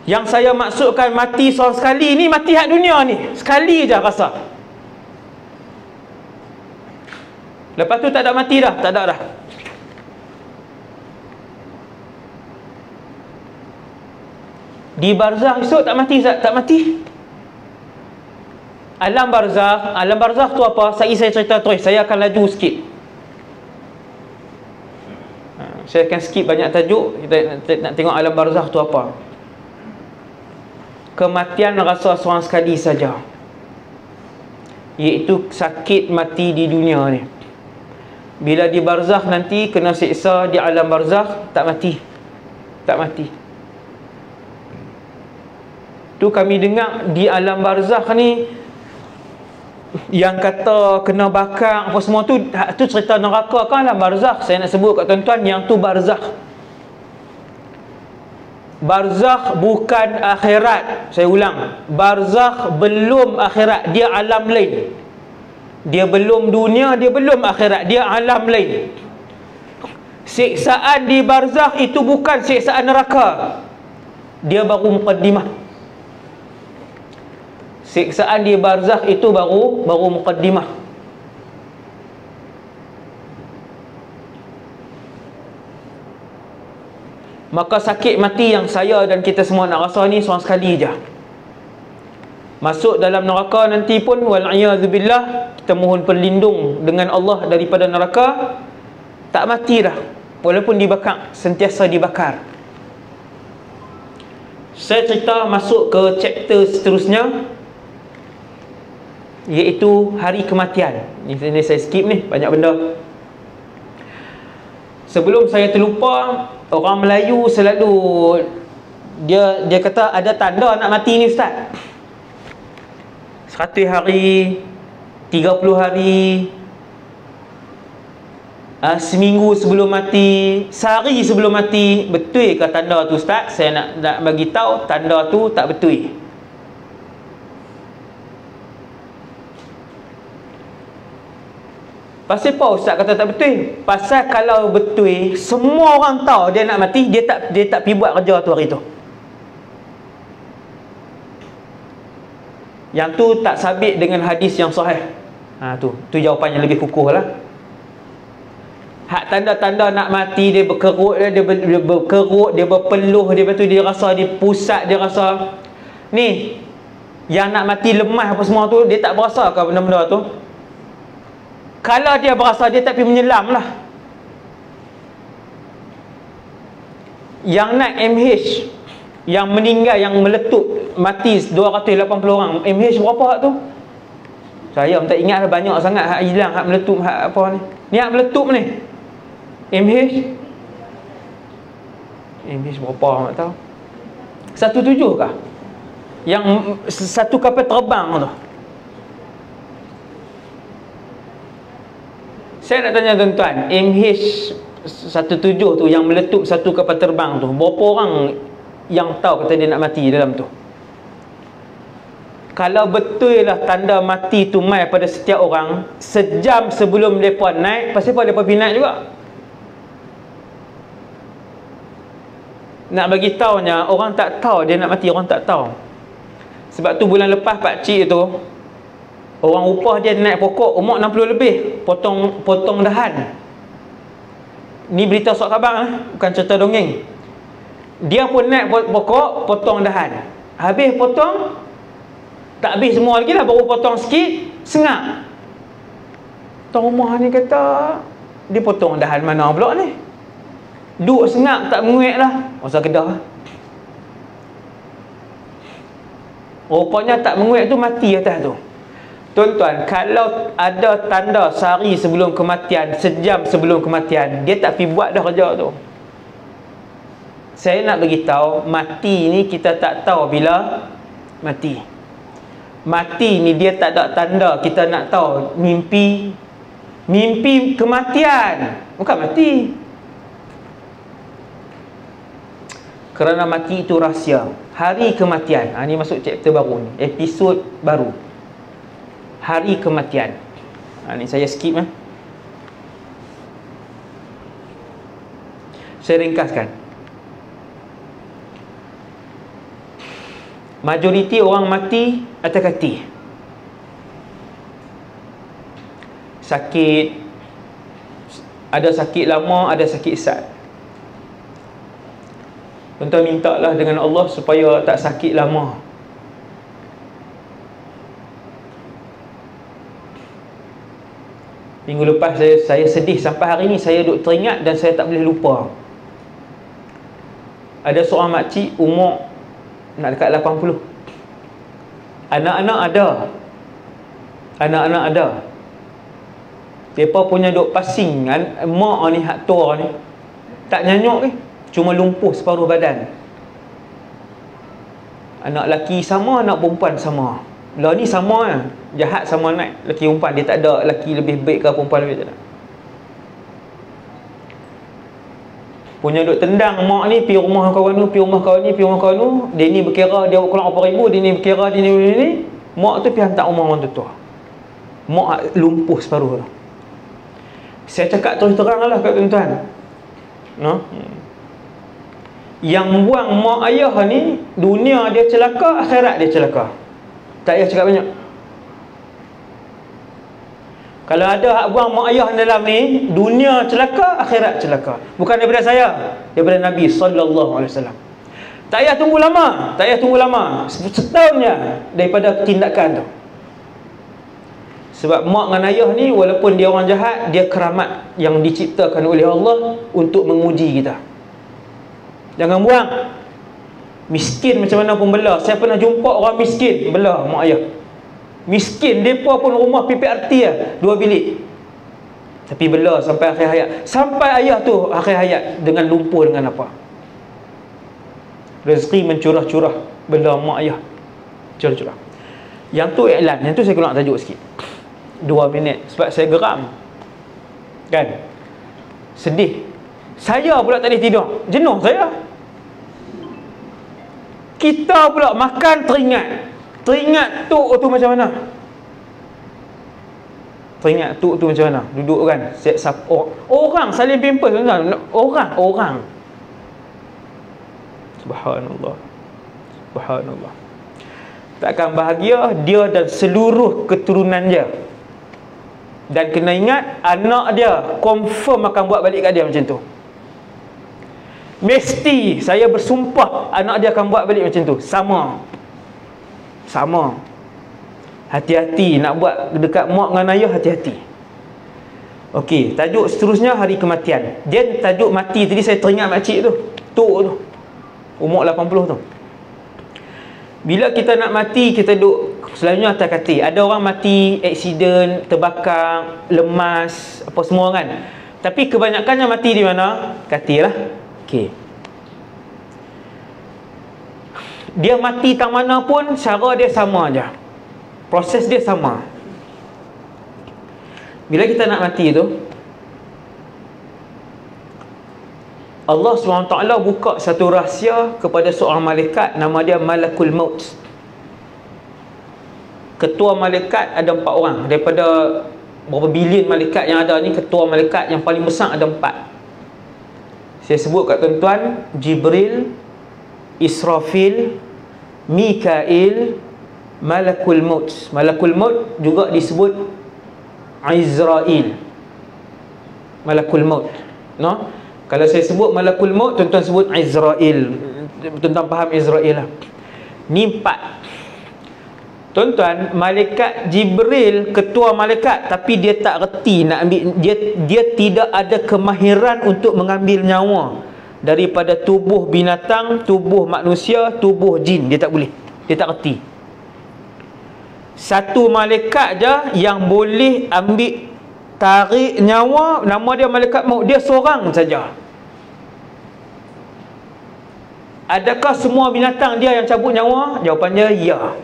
A: Yang saya maksudkan mati seorang sekali ni, mati hak dunia ni. Sekali je rasa. Lepas tu tak ada mati dah. Tak ada dah. Di barzakh esok tak mati Ustaz? Tak mati. Alam barzakh tu apa? Saya cerita terus. Saya akan laju sikit. Saya akan skip banyak tajuk. Kita nak tengok alam barzakh tu apa. Kematian rasa seorang sekali saja, iaitu sakit mati di dunia ni. Bila di barzakh nanti kena siksa di alam barzakh, tak mati. Tak mati. Tu kami dengar di alam barzakh ni yang kata kena bakar apa semua tu cerita neraka kan alam barzakh. Saya nak sebut kat tuan-tuan, yang tu barzakh. Barzakh bukan akhirat. Saya ulang, barzakh belum akhirat, dia alam lain. Dia belum dunia, dia belum akhirat, dia alam lain. Siksaan di barzakh itu bukan siksaan neraka, dia baru muqaddimah. Siksaan di barzakh itu baru muqaddimah. Maka sakit mati yang saya dan kita semua nak rasa ni seorang sekali je. Masuk dalam neraka nanti pun wal'iyadzubillah, kita mohon perlindung dengan Allah daripada neraka. Tak mati dah, walaupun dibakar, sentiasa dibakar. Saya cerita masuk ke chapter seterusnya, iaitu hari kematian. Ini saya skip ni, banyak benda. Sebelum saya terlupa, orang Melayu selalu dia kata ada tanda nak mati ni ustaz. 100 hari, 30 hari, seminggu sebelum mati, sehari sebelum mati. Betul ke tanda tu ustaz? Saya nak bagi tahu tanda tu tak betul. Pasal apa ustaz kata tak betul? Pasal kalau betul, semua orang tahu dia nak mati, dia tak pergi buat kerja tu hari tu. Yang tu tak sabit dengan hadis yang sahih. Tu jawapan yang lebih kukuh lah. Hak tanda-tanda nak mati, dia berkerut, dia berkerut, dia berpeluh, dia betul, dia rasa dia pusat, dia rasa ni yang nak mati lemah apa semua tu, dia tak berasa ke benda-benda tu? Kalau dia berasa, dia tak pergi menyelam lah. Yang nak MH, yang meninggal, yang meletup mati 280 orang, MH berapa hak tu? Saya tak ingat, banyak sangat hak hilang, hak meletup, hak apa ni. Ni hak meletup ni, MH berapa tak tahu. 17 kah? Yang satu kapal terbang tu. Saya nak tanya tuan-tuan, MH17 tu yang meletup satu kapal terbang tu, berapa orang yang tahu kata dia nak mati dalam tu? Kalau betul lah tanda mati tu mai pada setiap orang, sejam sebelum mereka naik, pasal apa mereka pergi naik juga? Nak bagi tahunya, orang tak tahu dia nak mati, orang tak tahu. Sebab tu bulan lepas pakcik tu, orang upah dia naik pokok, umur 60 lebih, potong dahan. Ni berita surat khabar, bukan cerita dongeng. Dia pun naik pokok, potong dahan. Habis potong, tak habis semua lagi lah, baru potong sikit, sengak. Tuan rumah ni kata, dia potong dahan mana pula ni? Duk sengak, tak menguik lah. Masa Kedah, rupanya tak menguik tu, mati atas tu. Tuan-tuan, kalau ada tanda sehari sebelum kematian, sejam sebelum kematian, dia tak pergi buat dah kerja tu. Saya nak bagi tahu, mati ni kita tak tahu bila mati. Mati ni dia tak ada tanda kita nak tahu. Mimpi kematian, bukan mati. Kerana mati itu rahsia. Hari kematian, ni masuk chapter baru ni, episod baru, hari kematian. Ni saya skip Saya ringkaskan. Majoriti orang mati atas kaki. Sakit, ada sakit lama, ada sakit sat. Tuan-tuan mintalah dengan Allah supaya tak sakit lama. Minggu lepas saya sedih, sampai hari ni saya duk teringat dan saya tak boleh lupa. Ada seorang makcik umur nak dekat 80. Anak-anak ada. Mereka punya duk pasing mak ni, hak tua ni tak nyanyuk ni, cuma lumpuh separuh badan. Anak lelaki sama, anak perempuan sama. Lah ni sama lah. Jahat sama naik lelaki perempuan. Dia tak ada lelaki lebih baik ke perempuan lebih tak. Punya duk tendang mak ni, pergi rumah kawan ni, pergi rumah kawan ni, pergi rumah kawan ni. Dia ni berkira dia keluar berapa ribu, dia ni berkira dia ni. Mak tu pergi hantar rumah orang tu. Mak lumpuh separuh tu. Saya cakap terus terang lah kat tuan-tuan. No? Yang buang mak ayah ni, dunia dia celaka, akhirat dia celaka. Tak payah cakap banyak. Kalau ada hak buang mak ayah dalam ni, dunia celaka, akhirat celaka. Bukan daripada saya, daripada Nabi sallallahu alaihi wasallam. Tak payah tunggu lama, tak payah tunggu lama. Setahun je daripada tindakan tu. Sebab mak dengan ayah ni, walaupun dia orang jahat, dia keramat yang diciptakan oleh Allah untuk menguji kita. Jangan buang. Miskin macam mana pun bela. Saya pernah jumpa orang miskin bela mak ayah. Miskin, mereka pun rumah PPRT lah, 2 bilik. Tapi bela sampai akhir hayat. Sampai ayah tu akhir hayat dengan lumpuh dengan apa? Rezeki mencurah-curah, bela mak ayah. Curah-curah. Yang tu iklan, yang tu saya nak tajuk sikit. 2 minit. Sebab saya geram. Kan? Sedih. Saya pula tak boleh tidur. Jenuh saya. Kita pula makan teringat tuk tu macam mana. Teringat tuk tu macam mana. Duduk kan, orang saling pimpin kan. Orang Subhanallah. Subhanallah. Takkan bahagia dia dan seluruh keturunan dia. Dan kena ingat, anak dia confirm akan buat balik kat dia macam tu. Mesti, saya bersumpah, anak dia akan buat balik macam tu. Sama. Hati-hati nak buat dekat mak dengan ayah, hati-hati. Okey, tajuk seterusnya hari kematian. Dia tajuk mati tadi saya teringat makcik tu, tok tu, umur 80 tu. Bila kita nak mati, kita duduk selalunya atas katil. Ada orang mati aksiden, terbakar, lemas, apa semua kan. Tapi kebanyakannya mati di mana? Katil lah. Okey. Dia mati tang mana pun, cara dia sama je. Proses dia sama. Bila kita nak mati tu, Allah SWT buka satu rahsia kepada seorang malaikat, nama dia Malakul Maut. Ketua malaikat ada 4 orang. Daripada berapa bilion malaikat yang ada ni, ketua malaikat yang paling besar ada 4. Saya sebut kat tuan-tuan: Jibril, Israfil, Mikail, Malakul Maut. Malakul Maut juga disebut Izrail. Malakul Maut, no? Kalau saya sebut Malakul Maut, tuan-tuan sebut Izrail. Tuan-tuan faham Izrail lah. Ni 4. Tuan-tuan, malaikat Jibril ketua malaikat, tapi dia tak reti nak ambil, dia tidak ada kemahiran untuk mengambil nyawa daripada tubuh binatang, tubuh manusia, tubuh jin. Dia tak boleh. Dia tak reti. Satu malaikat je yang boleh ambil, tarik nyawa, nama dia Malaikat Maut. Dia seorang saja. Adakah semua binatang dia yang cabut nyawa? Jawapannya ya.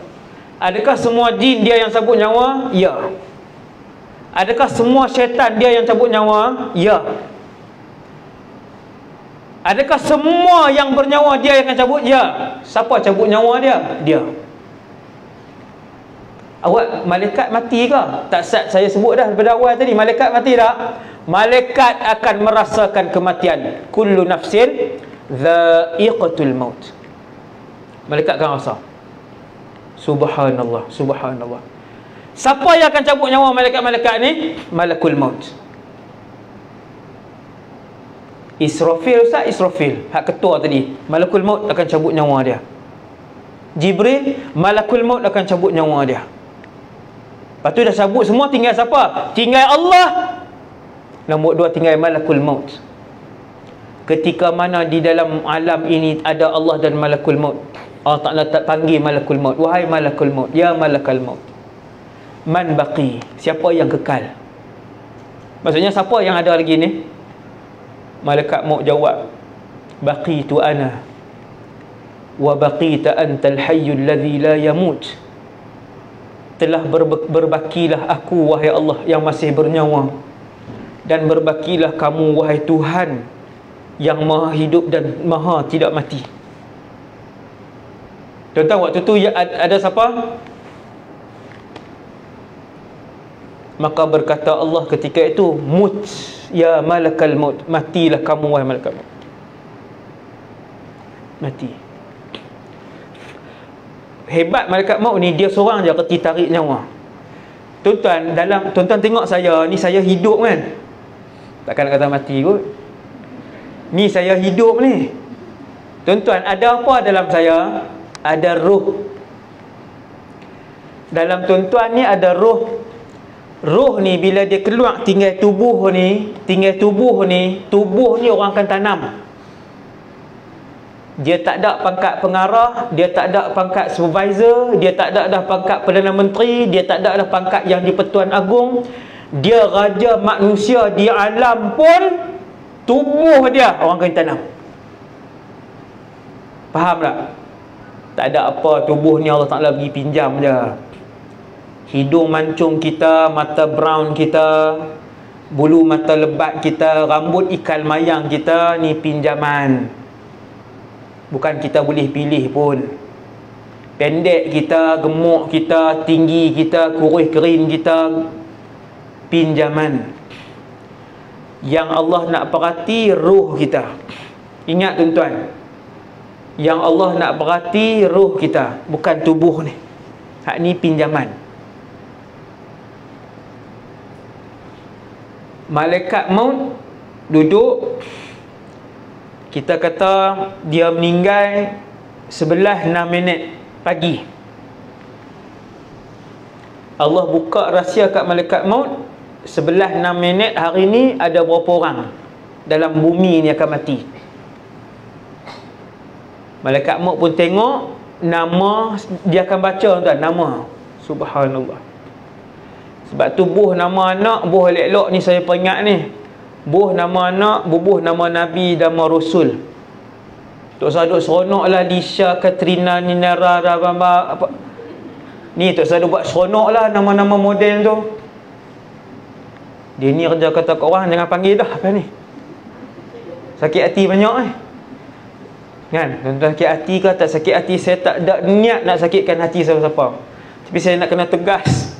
A: Adakah semua jin dia yang cabut nyawa? Ya. Adakah semua syaitan dia yang cabut nyawa? Ya. Adakah semua yang bernyawa dia yang akan cabut? Ya. Siapa cabut nyawa dia? Dia. Awak malaikat mati ke? Tak saya sebut dah daripada awal tadi. Malaikat mati tak? Malaikat akan merasakan kematian. Kullu nafsin dha'iqatul maut. Malaikat akan rasa. Subhanallah, subhanallah. Siapa yang akan cabut nyawa malaikat-malaikat ni? Malakul Maut. Israfil, Ustaz, Israfil, hak ketua tadi. Malakul Maut akan cabut nyawa dia. Jibril, Malakul Maut akan cabut nyawa dia. Lepas tu dah cabut semua, tinggal siapa? Tinggal Allah. Nombor 2, tinggal Malakul Maut. Ketika mana di dalam alam ini ada Allah dan Malakul Maut, Allah Ta'ala tak panggil Malakul Maut, wahai Malakul Maut, ya Malakul Maut, man baqi, siapa yang kekal? Maksudnya siapa yang ada lagi ni? Malaikat maut jawab, baqitu ana wa baqita antal hayyul ladzi la yamut. Telah berbakilah aku wahai Allah yang masih bernyawa, dan berbakilah kamu wahai Tuhan yang maha hidup dan maha tidak mati. Tuan-tuan, waktu tu ada siapa? Maka berkata Allah ketika itu, mut ya malakal maut, matilah kamu wahai malaikat maut. Mati. Hebat malaikat maut ni, dia seorang je reti tarik nyawa. Tuan-tuan tengok saya ni, saya hidup kan, takkan nak kata mati kot. Ni saya hidup ni. Tuan-tuan, ada apa dalam saya? Ada roh. Dalam tuan-tuan ni ada roh. Roh ni bila dia keluar tinggal tubuh ni, tubuh ni orang akan tanam. Dia tak ada pangkat pengarah, dia tak ada pangkat supervisor, dia tak ada dah pangkat Perdana Menteri, dia tak ada dah pangkat yang di-Pertuan Agong. Dia raja manusia di alam pun, tubuh dia orang akan tanam. Faham tak? Tak ada apa, tubuh ni Allah Ta'ala bagi pinjam je. Hidung mancung kita, mata brown kita, bulu mata lebat kita, rambut ikan mayang kita, ni pinjaman. Bukan kita boleh pilih pun. Pendek kita, gemuk kita, tinggi kita, kurus kering kita, pinjaman. Yang Allah nak perhati roh kita. Ingat tuan-tuan, yang Allah nak perhati roh kita, bukan tubuh ni. Hak ni pinjaman. Malaikat maut duduk, kita kata dia meninggal 11:06 pagi. Allah buka rahsia kat malaikat maut, 11:06 hari ni ada berapa orang dalam bumi ni akan mati. Malaikat maut pun tengok nama, dia akan baca tuan, nama. Subhanallah. Sebab tu buh nama anak, buh elok-elok ni saya peringat ni. Buh nama anak, bubuh nama Nabi dan Rasul. Tok Sah duk seronok lah, Lisha, Katrina, Ninara, Rabamba, apa. Ni Tok Sah duk buat seronok lah nama-nama model tu. Dia ni kerja kata kat orang, jangan panggil dah apa ni. Sakit hati banyak kan? Tuan-tuan sakit hati ke tak sakit hati, saya tak ada niat nak sakitkan hati siapa-siapa. Tapi saya nak kena tegas.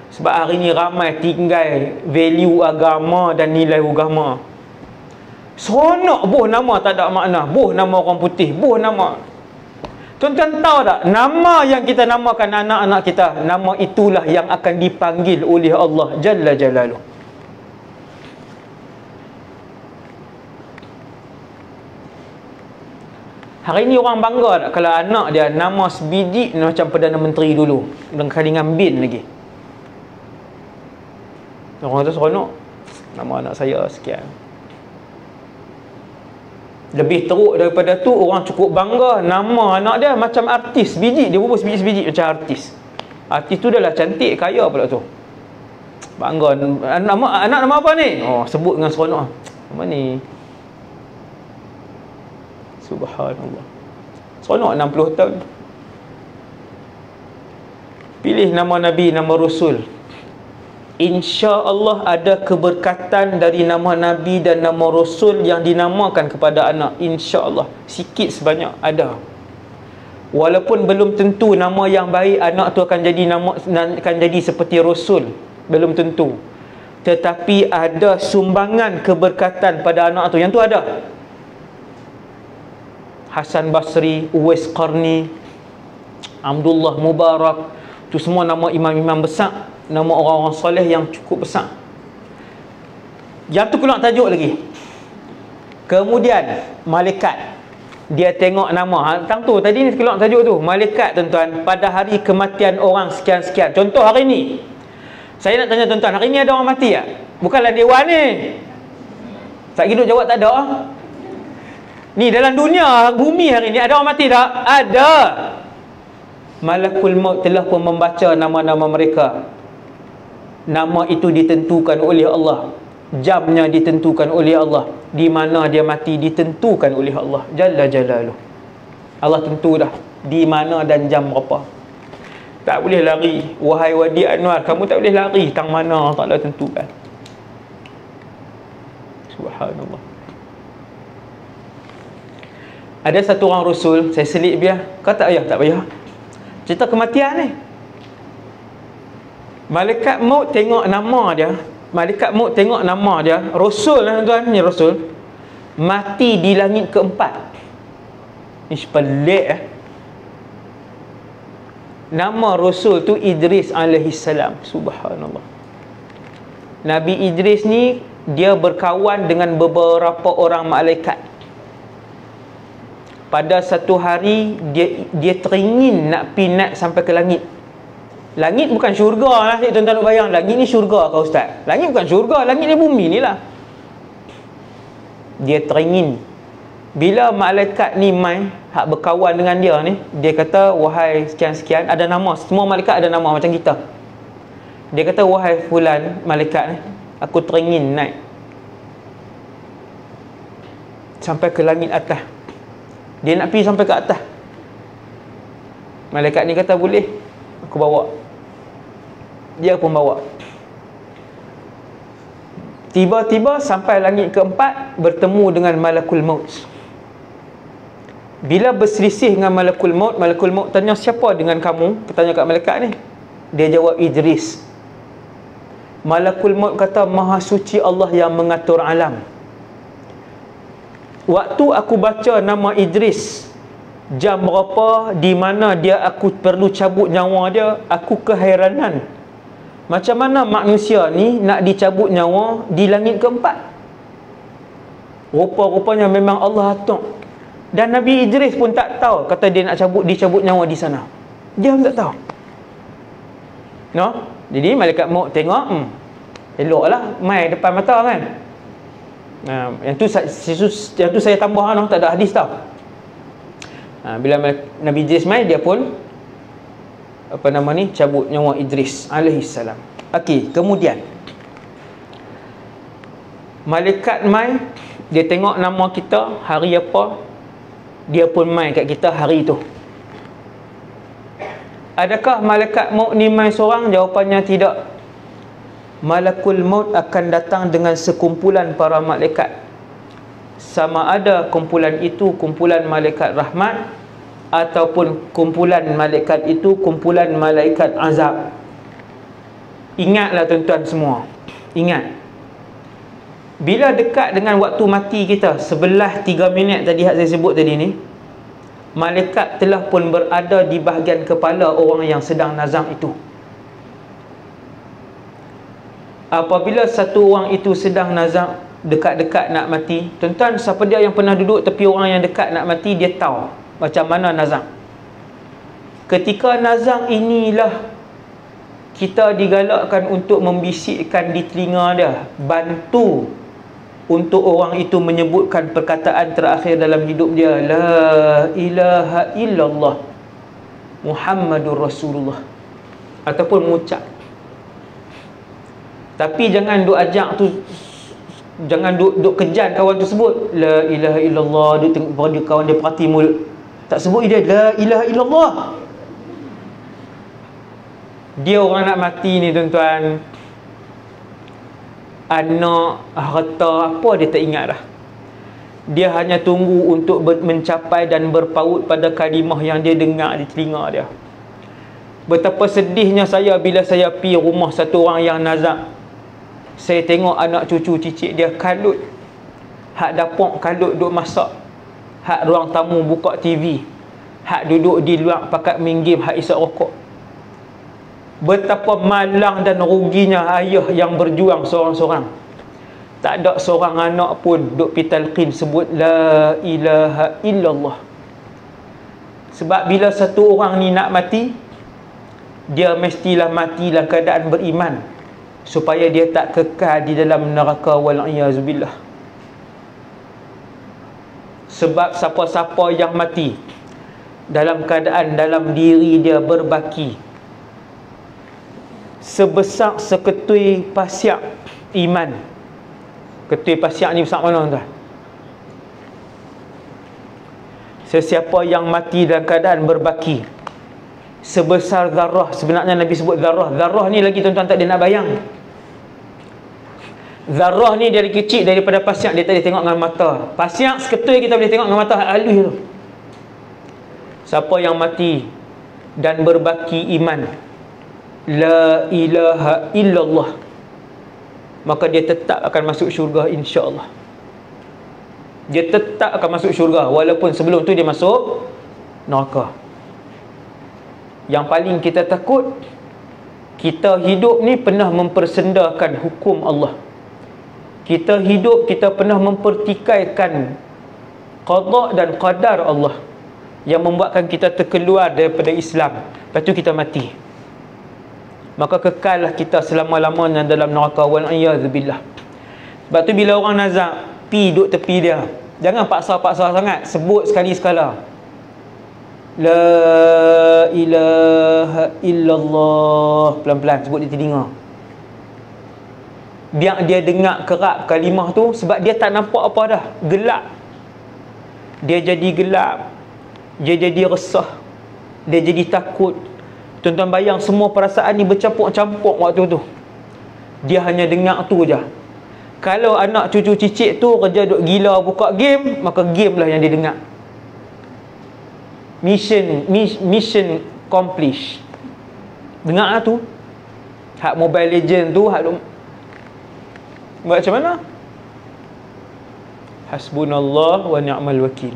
A: Sebab hari ni ramai tinggal value agama dan nilai agama. Seronok buh nama tak ada makna. Buh nama orang putih, buh nama. Tuan-tuan tahu tak, nama yang kita namakan anak-anak kita, nama itulah yang akan dipanggil oleh Allah Jalla Jalaluh. Hari ni orang bangga tak kalau anak dia nama sebiji macam Perdana Menteri dulu, dengan bin lagi. Orang kata seronok, nama anak saya sekian. Lebih teruk daripada tu, orang cukup bangga nama anak dia macam artis biji. Dia bubuh sebiji-sebiji macam artis. Artis tu dah lah cantik, kaya pula tu. Bangga. Anak nama apa ni? Oh, sebut dengan seronok. Nama ni, subhanallah, seronok 60 tahun. Pilih nama Nabi, nama Rasul. InsyaAllah ada keberkatan dari nama Nabi dan nama Rasul yang dinamakan kepada anak. InsyaAllah, sikit sebanyak ada. Walaupun belum tentu nama yang baik anak tu akan jadi seperti Rasul, belum tentu. Tetapi ada sumbangan keberkatan pada anak tu. Yang tu ada. Hasan Basri, Uwais Qarni, Abdullah Mubarak, tu semua nama imam-imam besar, nama orang-orang soleh yang cukup besar. Yang tu keluar tajuk lagi. Kemudian malaikat dia tengok nama. Tang tu tadi ni keluar tajuk tu. Malaikat tuan-tuan, pada hari kematian orang sekian-sekian. Contoh hari ni. Saya nak tanya tuan-tuan, hari ni ada orang mati tak? Bukanlah dewan ni. Tak hidup jawab tak ada. Ni dalam dunia, bumi hari ni ada orang mati tak? Ada. Malakul Maut telah pun membaca nama-nama mereka. Nama itu ditentukan oleh Allah. Jamnya ditentukan oleh Allah. Di mana dia mati ditentukan oleh Allah Jalla Jalaluh. Allah tentu dah di mana dan jam berapa. Tak boleh lari. Wahai Wadi Anwar, kamu tak boleh lari tang mana Allah Ta'ala tentukan. Subhanallah. Ada satu orang Rasul, saya selit dia, kata tak payah cerita kematian ni. Malaikat maut tengok nama dia. Malaikat maut tengok nama dia. Rasul lah tuan, ni Rasul mati di langit keempat. Ni pelik Nama Rasul tu Idris alaihi salam. Subhanallah. Nabi Idris ni dia berkawan dengan beberapa orang malaikat. Pada satu hari dia teringin nak pinat sampai ke langit. Langit bukan syurga lah, tuan-tuan nak bayang. Langit ni syurga kau ustaz? Langit bukan syurga, langit ni bumi ni lah. Dia teringin. Bila malaikat ni mai hak berkawan dengan dia ni, dia kata, wahai sekian-sekian, ada nama, semua malaikat ada nama macam kita. Dia kata, wahai fulan malaikat ni, aku teringin naik sampai ke langit atas. Dia nak pergi sampai ke atas. Malaikat ni kata, boleh, aku bawa. Dia pun bawa. Tiba-tiba sampai langit keempat, bertemu dengan Malakul Maut. Bila berselisih dengan Malakul Maut tanya, siapa dengan kamu? Bertanya kat malaikat ni. Dia jawab, Idris. Malakul Maut kata, Maha suci Allah yang mengatur alam. Waktu aku baca nama Idris, jam berapa, di mana dia aku perlu cabut nyawa dia, aku keheranan. Macam mana manusia ni nak dicabut nyawa di langit keempat? Rupa-rupanya memang Allah atur. Dan Nabi Idris pun tak tahu, kata dia nak dicabut nyawa di sana. Dia pun tak tahu. No? Jadi malaikat maut tengok, eloklah mai depan mata kan. Yang tu saya tambah tak ada hadis tau. Bila Nabi Idris mai, dia pun cabut nyawa Idris alaihi salam. Okey, kemudian malaikat mai, dia tengok nama kita hari apa, dia pun mai kat kita hari itu. Adakah malaikat maut ni mai seorang? Jawapannya tidak. Malakul Maut akan datang dengan sekumpulan para malaikat. Sama ada kumpulan itu kumpulan malaikat rahmat, ataupun kumpulan malaikat itu kumpulan malaikat azab. Ingatlah tuan-tuan semua, ingat, bila dekat dengan waktu mati kita, sebelah 3 minit tadi yang saya sebut tadi ni, malaikat telah pun berada di bahagian kepala orang yang sedang nazam itu. Apabila satu orang itu sedang nazam, dekat-dekat nak mati, tuan-tuan, siapa dia yang pernah duduk tepi orang yang dekat nak mati, dia tahu macam mana nazam. Ketika nazam inilah kita digalakkan untuk membisikkan di telinga dia, bantu untuk orang itu menyebutkan perkataan terakhir dalam hidup dia, La ilaha illallah Muhammadur Rasulullah, ataupun mengucap. Tapi jangan duk ajak tu, jangan duk kejan kawan tu sebut La ilaha illallah, duk tengok dia kawan dia perhati mulut, tak sebut dia La ilaha illallah. Dia orang nak mati ni tuan-tuan, anak, harta, apa dia tak ingat dah. Dia hanya tunggu untuk mencapai dan berpaut pada kalimah yang dia dengar di telinga dia. Betapa sedihnya saya bila saya pergi rumah satu orang yang nazak. Saya tengok anak cucu cicit dia kalut, hak dapur kalut duk masak, hak ruang tamu buka TV, hak duduk di luar pakat main game, hak isap rokok. Betapa malang dan ruginya ayah yang berjuang seorang-seorang. Tak ada seorang anak pun duk pitalqin sebut La ilaha illallah. Sebab bila satu orang ni nak mati, dia mestilah mati dalam keadaan beriman, supaya dia tak kekal di dalam neraka wal'iyazubillah. Sebab siapa-siapa yang mati dalam keadaan dalam diri dia berbaki sebesar seketui pasiak iman, Ketui pasiak ni besar mana tuan? Sesiapa yang mati dalam keadaan berbaki sebesar zarah. Sebenarnya Nabi sebut zarah. Zarah ni lagi tuan-tuan tak ada nak bayang. Zarah ni dari kecil daripada pasiak dia tak boleh tengok dengan mata. Pasiak seketui kita boleh tengok dengan mata halus tu. Siapa yang mati dan berbaki iman, la ilaha illallah, maka dia tetap akan masuk syurga, insya-Allah. Dia tetap akan masuk syurga walaupun sebelum tu dia masuk neraka. Yang paling kita takut, kita hidup ni pernah mempersendakan hukum Allah. Kita hidup, kita pernah mempertikaikan qada dan qadar Allah yang membuatkan kita terkeluar daripada Islam. Lepas tu kita mati, maka kekallah kita selama-lamanya dalam neraka, wal-iyadzubillah. Sebab tu bila orang nazak, pi duduk tepi dia, jangan paksa-paksa sangat, sebut sekali sekala, la ilaha illallah, pelan-pelan sebut di telinga. Biar dia dengar kerap kalimah tu, sebab dia tak nampak apa dah, gelap. Dia jadi gelap, dia jadi resah, dia jadi takut. Tuan-tuan bayang semua perasaan ni bercampur-campur waktu tu. Dia hanya dengar tu je. Kalau anak cucu cicit tu kerja duk gila buka game, maka game lah yang dia dengar. Mission accomplished. Dengar lah tu. Hak Mobile Legend tu, hak buat macam mana? Hasbunallah wa ni'mal wakil.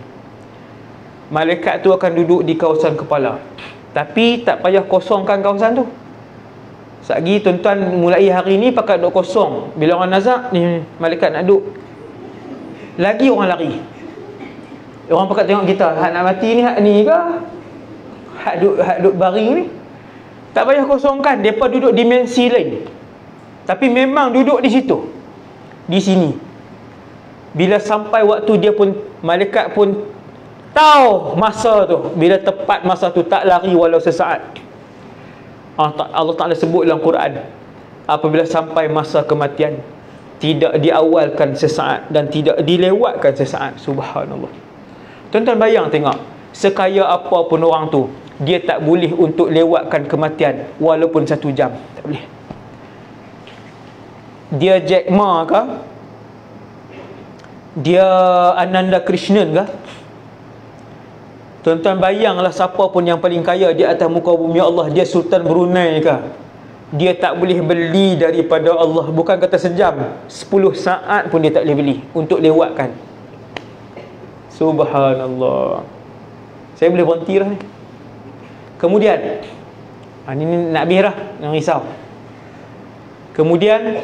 A: Malaikat tu akan duduk di kawasan kepala, tapi tak payah kosongkan kawasan tu. Satgi tuan-tuan mulai hari ni pakai duduk kosong. Bila orang nazak ni, malaikat nak duduk, lagi orang lari. Orang pakat tengok kita, hak nak mati ni, hak ni ke? Hak duduk baring ni. Tak payah kosongkan, mereka duduk dimensi lain. Tapi memang duduk di situ, di sini. Bila sampai waktu dia pun, malaikat pun tahu masa tu. Bila tepat masa tu, tak lari walau sesaat. Allah Ta'ala sebut dalam Quran, apabila sampai masa kematian, tidak diawalkan sesaat dan tidak dilewatkan sesaat. Subhanallah. Tuan-tuan bayang tengok, sekaya apa pun orang tu, dia tak boleh untuk lewatkan kematian walaupun 1 jam. Tak boleh. Dia Jack Ma ke? Dia Ananda Krishnan ke? Tuan-tuan bayanglah, siapa pun yang paling kaya di atas muka bumi Allah, dia Sultan Brunei ke? Dia tak boleh beli daripada Allah, bukan kata sejam, 10 saat pun dia tak boleh beli untuk lewatkan. Subhanallah. Saya boleh berhenti dah ni. Kemudian ni nak habis dah, jangan risau. Kemudian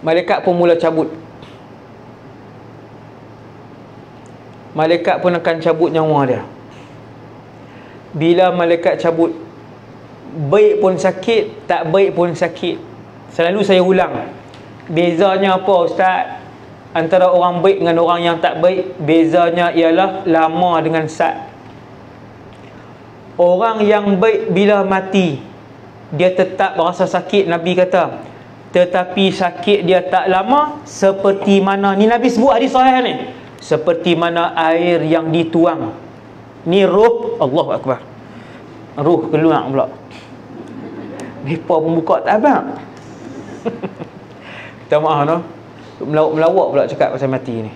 A: malaikat pun mula cabut. Malaikat pun akan cabut nyawa dia. Bila malaikat cabut, baik pun sakit, tak baik pun sakit. Selalu saya ulang, bezanya apa Ustaz antara orang baik dengan orang yang tak baik? Bezanya ialah lama dengan sat. Orang yang baik bila mati, dia tetap rasa sakit, Nabi kata, tetapi sakit dia tak lama. Seperti mana, ni Nabi sebut hadis sahih ni, seperti mana air yang dituang. Ni ruh, Allahu Akbar, ruh keluar pula. Mereka pun buka tak abang. Minta maaf no, melawak pula cakap pasal mati ni.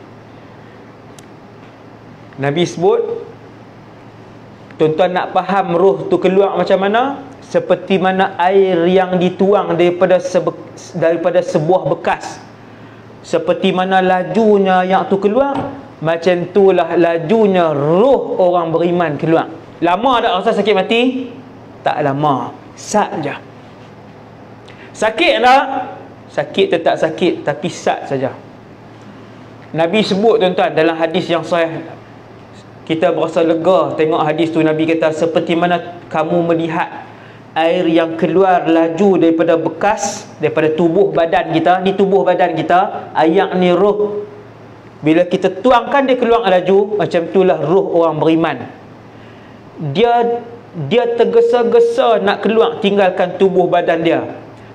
A: Nabi sebut, tuan-tuan nak faham ruh tu keluar macam mana? Seperti mana air yang dituang daripada sebuah bekas. Seperti mana lajunya yang tu keluar, macam itulah lajunya roh orang beriman keluar. Lama tak rasa sakit mati? Tak lama, sat je. Sakit tak? Sakit tetap sakit, tapi sat saja. Nabi sebut tuan-tuan dalam hadis yang sahih, kita berasa lega tengok hadis tu. Nabi kata, seperti mana kamu melihat air yang keluar laju daripada bekas, daripada tubuh badan kita. Ni tubuh badan kita, air ni roh. Bila kita tuangkan, dia keluar laju. Macam itulah roh orang beriman. Dia tergesa-gesa nak keluar, tinggalkan tubuh badan dia.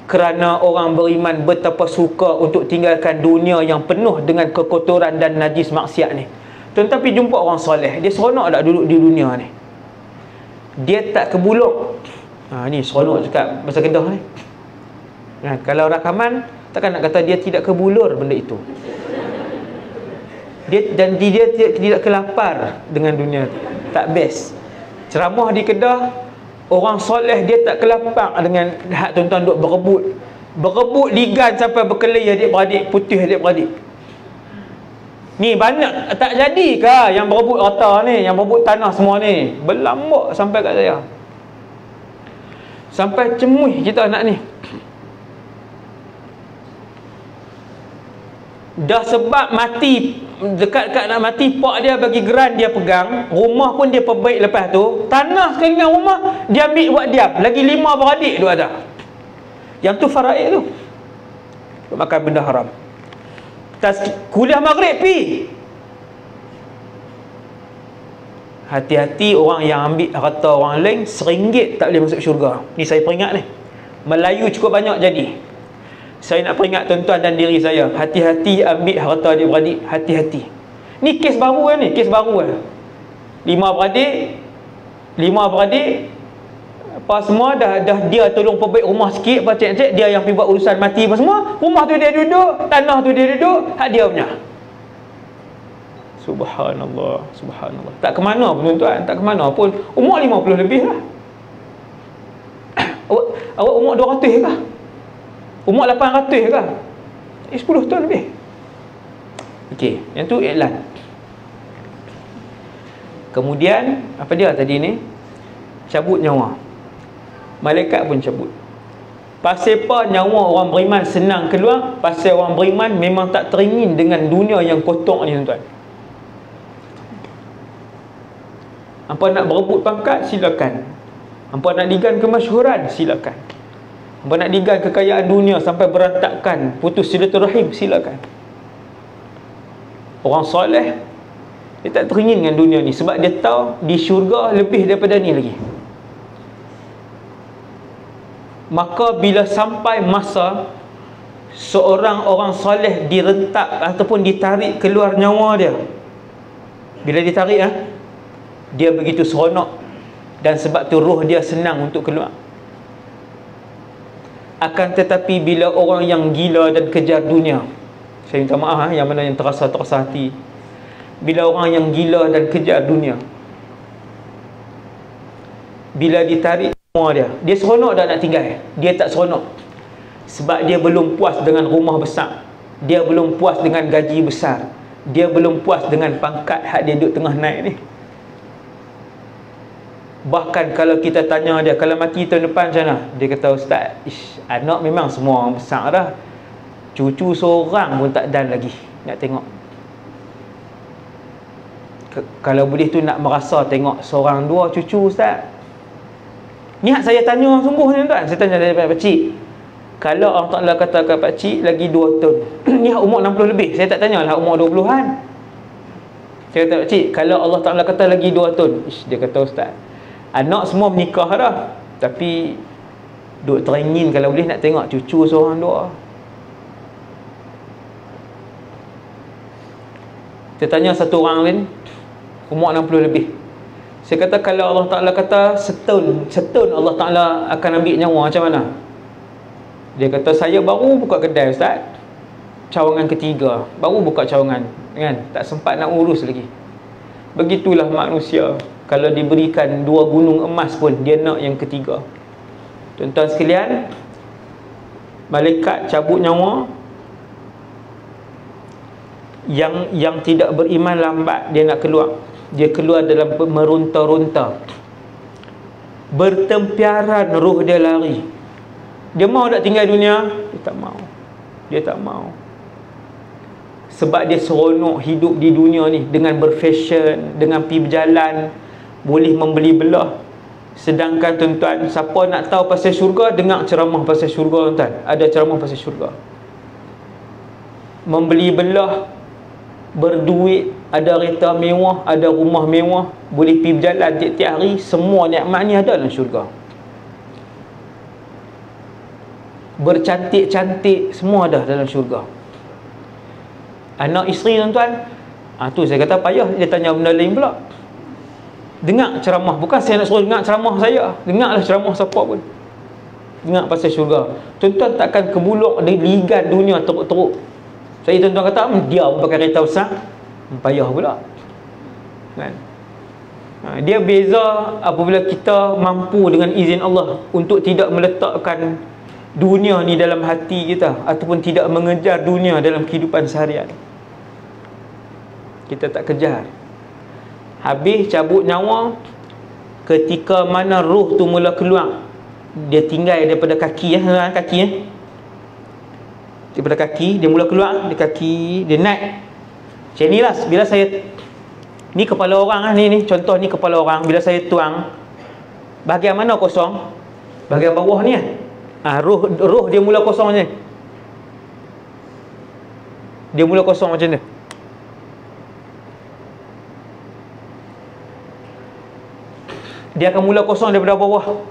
A: kerana orang beriman betapa suka untuk tinggalkan dunia yang penuh dengan kekotoran dan najis maksiat ni. Tetapi jumpa orang soleh, dia seronok tak duduk di dunia ni? Dia tak kebuluk. Ni seronok cakap bahasa Kedah ni. Kalau rakaman, takkan nak kata dia tidak kebulur benda itu. Dia tidak kelapar dengan dunia. Tak best. Ceramah di Kedah, orang soleh dia tak kelapar dengan hak tuan-tuan duk berebut ligan sampai berkelahi adik-beradik, putih adik-beradik. Ni banyak tak jadi ke yang berebut rata ni, yang berebut tanah semua ni? Berlambak sampai kat saya. Sampai cemuih kita nak ni. Dah sebab mati, dekat-dekat nak mati, pak dia bagi geran dia pegang, rumah pun dia perbaik lepas tu, tanah sekali dengan rumah dia ambil buat diam. Lagi 5 beradik tu ada. Yang tu faraid tu. Makan benda haram. Kuliah maghrib pi. Hati-hati orang yang ambil harta orang lain, RM1 tak boleh masuk syurga. Ni saya peringat ni. Melayu cukup banyak jadi. Saya nak peringat tuan-tuan dan diri saya, hati-hati ambil harta adik-beradik, hati-hati. Ni kes baru ni, kes baru kan. 5 beradik apa semua dah dia tolong perbaik rumah sikit, apa cek-cek dia yang pergi buat urusan mati apa semua. Rumah tu dia duduk, tanah tu dia duduk, hak dia punya. Subhanallah, subhanallah. Tak ke mana pun tuan-tuan, tak ke mana pun. Umur 50 lebih lah. Awak umur 200 kah? Umur 800 kah? 10 tahun lebih. Okey, yang tu iklan. Kemudian apa dia tadi ni? Cabut nyawa. Malaikat pun cabut. Pasal apa nyawa orang beriman senang keluar? Pasal orang beriman memang tak teringin dengan dunia yang kotor ni tuan-tuan. Hampa nak berebut pangkat, silakan. Hampa nak digan kemasyhuran, silakan. Hampa nak digan kekayaan dunia sampai berantakan, putus silaturahim, silakan. Orang soleh dia tak teringin dengan dunia ni, sebab dia tahu di syurga lebih daripada ni lagi. Maka bila sampai masa seorang orang soleh direntak ataupun ditarik keluar nyawa dia, bila ditarik dia begitu seronok, dan sebab tu roh dia senang untuk keluar. Akan tetapi bila orang yang gila dan kejar dunia, saya minta maaf yang mana yang terasa hati, bila orang yang gila dan kejar dunia, bila ditarik semua dia seronok dah nak tinggal? Dia tak seronok. Sebab dia belum puas dengan rumah besar, dia belum puas dengan gaji besar, dia belum puas dengan pangkat hak dia duduk tengah naik ni. Bahkan kalau kita tanya dia, kalau mati tahun depan macam mana? Dia kata, ustaz, anak memang semua orang besar dah, cucu seorang pun tak dan lagi nak tengok. Kalau boleh tu nak merasa tengok seorang dua cucu ustaz. Ni hak saya tanya sungguh ni tuan. Saya tanya daripada pakcik, kalau Allah Ta'ala kata ke pakcik lagi 2 tahun ni hak umur 60 lebih, saya tak tanya lah umur 20-an. Saya kata, pakcik, kalau Allah Ta'ala kata lagi 2 tahun, dia kata, ustaz, anak semua menikah dah, tapi duk teringin kalau boleh nak tengok cucu seorang dua. Saya tanya satu orang lain, umur 60 lebih. Saya kata, kalau Allah Ta'ala kata setahun Allah Ta'ala akan ambil nyawa, macam mana? Dia kata, saya baru buka kedai ustaz, cawangan ketiga, baru buka cawangan kan, tak sempat nak urus lagi. Begitulah manusia, kalau diberikan 2 gunung emas pun dia nak yang ketiga. Tuan-tuan sekalian, malaikat cabut nyawa. Yang tidak beriman lambat dia nak keluar. Dia keluar dalam meronta-ronta, bertempiaran, roh dia lari. Dia mau tak tinggal dunia? Dia tak mau. Dia tak mau. Sebab dia seronok hidup di dunia ni, dengan berfashion, dengan pergi berjalan, boleh membeli belah. Sedangkan tuan-tuan, siapa nak tahu pasal syurga, dengar ceramah pasal syurga tuan-tuan. Ada ceramah pasal syurga. Membeli belah, berduit, ada kereta mewah, ada rumah mewah, boleh pergi berjalan tiap-tiap hari, semua nikmat ni ada dalam syurga. bercantik-cantik, semua dah dalam syurga. Anak isteri tuan-tuan, tu saya kata payah dia tanya benda lain pula. Dengar ceramah, bukan saya nak suruh dengar ceramah saya, dengarlah ceramah siapa pun, dengar pasal syurga. Tuan-tuan takkan kebuluk di ligan dunia teruk-teruk. Saya tuan-tuan kata dia pun pakai kereta besar, payah pula kan. Dia beza apabila kita mampu dengan izin Allah untuk tidak meletakkan dunia ni dalam hati kita, ataupun tidak mengejar dunia dalam kehidupan seharian. Kita tak kejar. Habis cabut nyawa, ketika mana roh tu mula keluar, dia tinggal daripada kaki daripada kaki, dia mula keluar di kaki, dia naik macam ni lah. Bila saya, ni kepala orang lah, ni contoh ni kepala orang, bila saya tuang, bahagian mana kosong? Bahagian bawah ni roh dia mula kosong macam ni. Dia mula kosong macam ni. Dia akan mula kosong daripada bawah.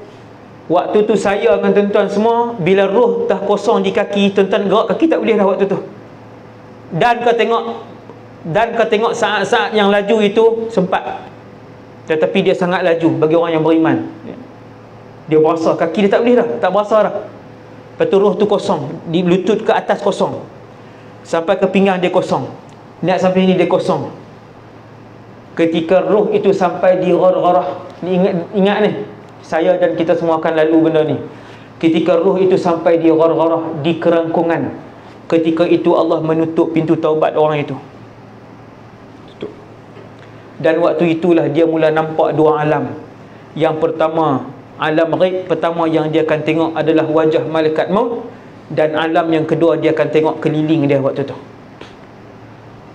A: Waktu tu saya dengan tuan-tuan semua, bila roh dah kosong di kaki, tuan-tuan gerak kaki tak boleh dah waktu tu. Dan kau tengok saat-saat yang laju itu sempat, tetapi dia sangat laju bagi orang yang beriman. Dia berasa kaki dia tak boleh dah, tak berasa dah. Lepas tu roh tu kosong, di lutut ke atas kosong, sampai ke pinggang dia kosong, naik sampai ni dia kosong. Ketika roh itu sampai di ghargharah, ni ingat ni, saya dan kita semua akan lalu benda ni. Ketika roh itu sampai di ghargharah, di kerangkungan, ketika itu Allah menutup pintu taubat orang itu. Tutup. Dan waktu itulah dia mula nampak dua alam. Yang pertama, alam ghaib pertama yang dia akan tengok adalah wajah malaikat maut. Dan alam yang kedua, dia akan tengok keliling dia waktu tu.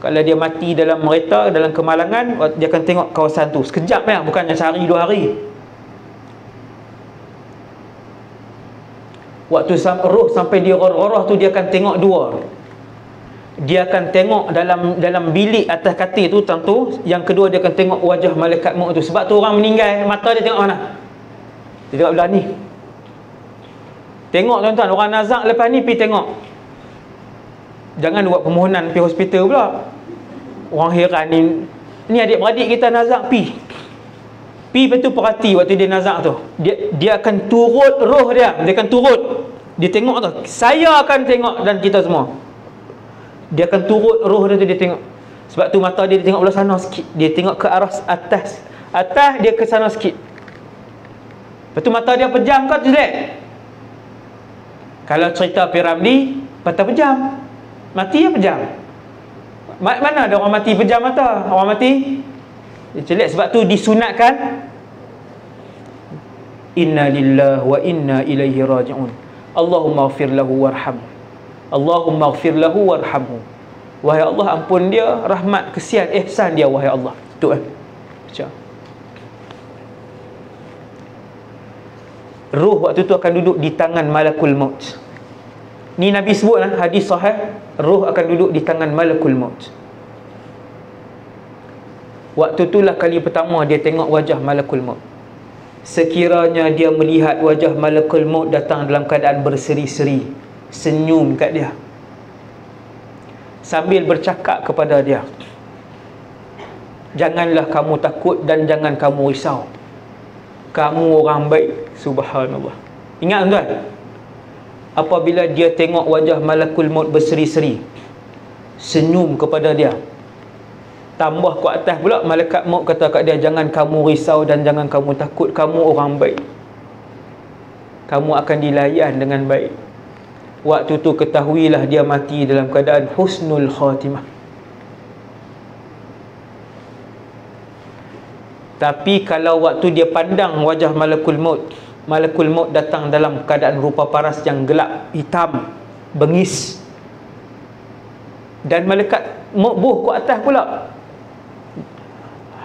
A: Kalau dia mati dalam kereta, dalam kemalangan, dia akan tengok kawasan tu sekejap ya, bukannya sehari dua hari. Waktu roh sampai di ghargharah tu, dia akan tengok dua. Dia akan tengok dalam bilik atas katil tu tentu. Yang kedua, dia akan tengok wajah malaikat maut tu. Sebab tu orang meninggal, mata dia tengok mana? Dia tengok belah ni. Tengok tuan-tuan, orang nazak lepas ni pergi tengok. Jangan buat permohonan pergi hospital pula. Orang heran ni adik-beradik kita nazak pi. Lepas tu perhati waktu dia nazak tu. Dia akan turut roh dia. Dia akan turut. Dia tengok tu. Saya akan tengok dan kita semua. Dia akan turut roh dia tu, dia tengok. Sebab tu mata dia tengok belah sana sikit. Dia tengok ke arah atas. Atas dia ke sana sikit. Lepas tu mata dia pejam ke jelek? Kalau cerita Piramli, mata pejam. Mati ya pejam. Mana ada orang mati pejam mata? Orang mati dia celak. Sebab tu disunatkan inna lillahi wa inna ilaihi raji'un. Allahumma ighfir lahu warhamhu. Allahumma ighfir lahu warhamhu. Wahai Allah, ampun dia, rahmat, kesian, ihsan dia, wahai Allah. Tu baca. Ruh waktu tu akan duduk di tangan malakul maut. Ni Nabi sebut lah, hadis sahih, roh akan duduk di tangan malakul maut. Waktu itulah kali pertama dia tengok wajah malakul maut. Sekiranya dia melihat wajah malakul maut datang dalam keadaan berseri-seri, senyum kat dia, sambil bercakap kepada dia, janganlah kamu takut dan jangan kamu risau, kamu orang baik. Subhanallah. Ingat tuan, apabila dia tengok wajah malakul maut berseri-seri, senyum kepada dia, tambah ke atas pula malaikat maut kata kat dia, jangan kamu risau dan jangan kamu takut, kamu orang baik, kamu akan dilayan dengan baik. Waktu tu ketahuilah dia mati dalam keadaan husnul khatimah. Tapi kalau waktu dia pandang wajah malakul maut, malakul maut datang dalam keadaan rupa paras yang gelap, hitam, bengis, dan malaikat maut buh ke atas pula,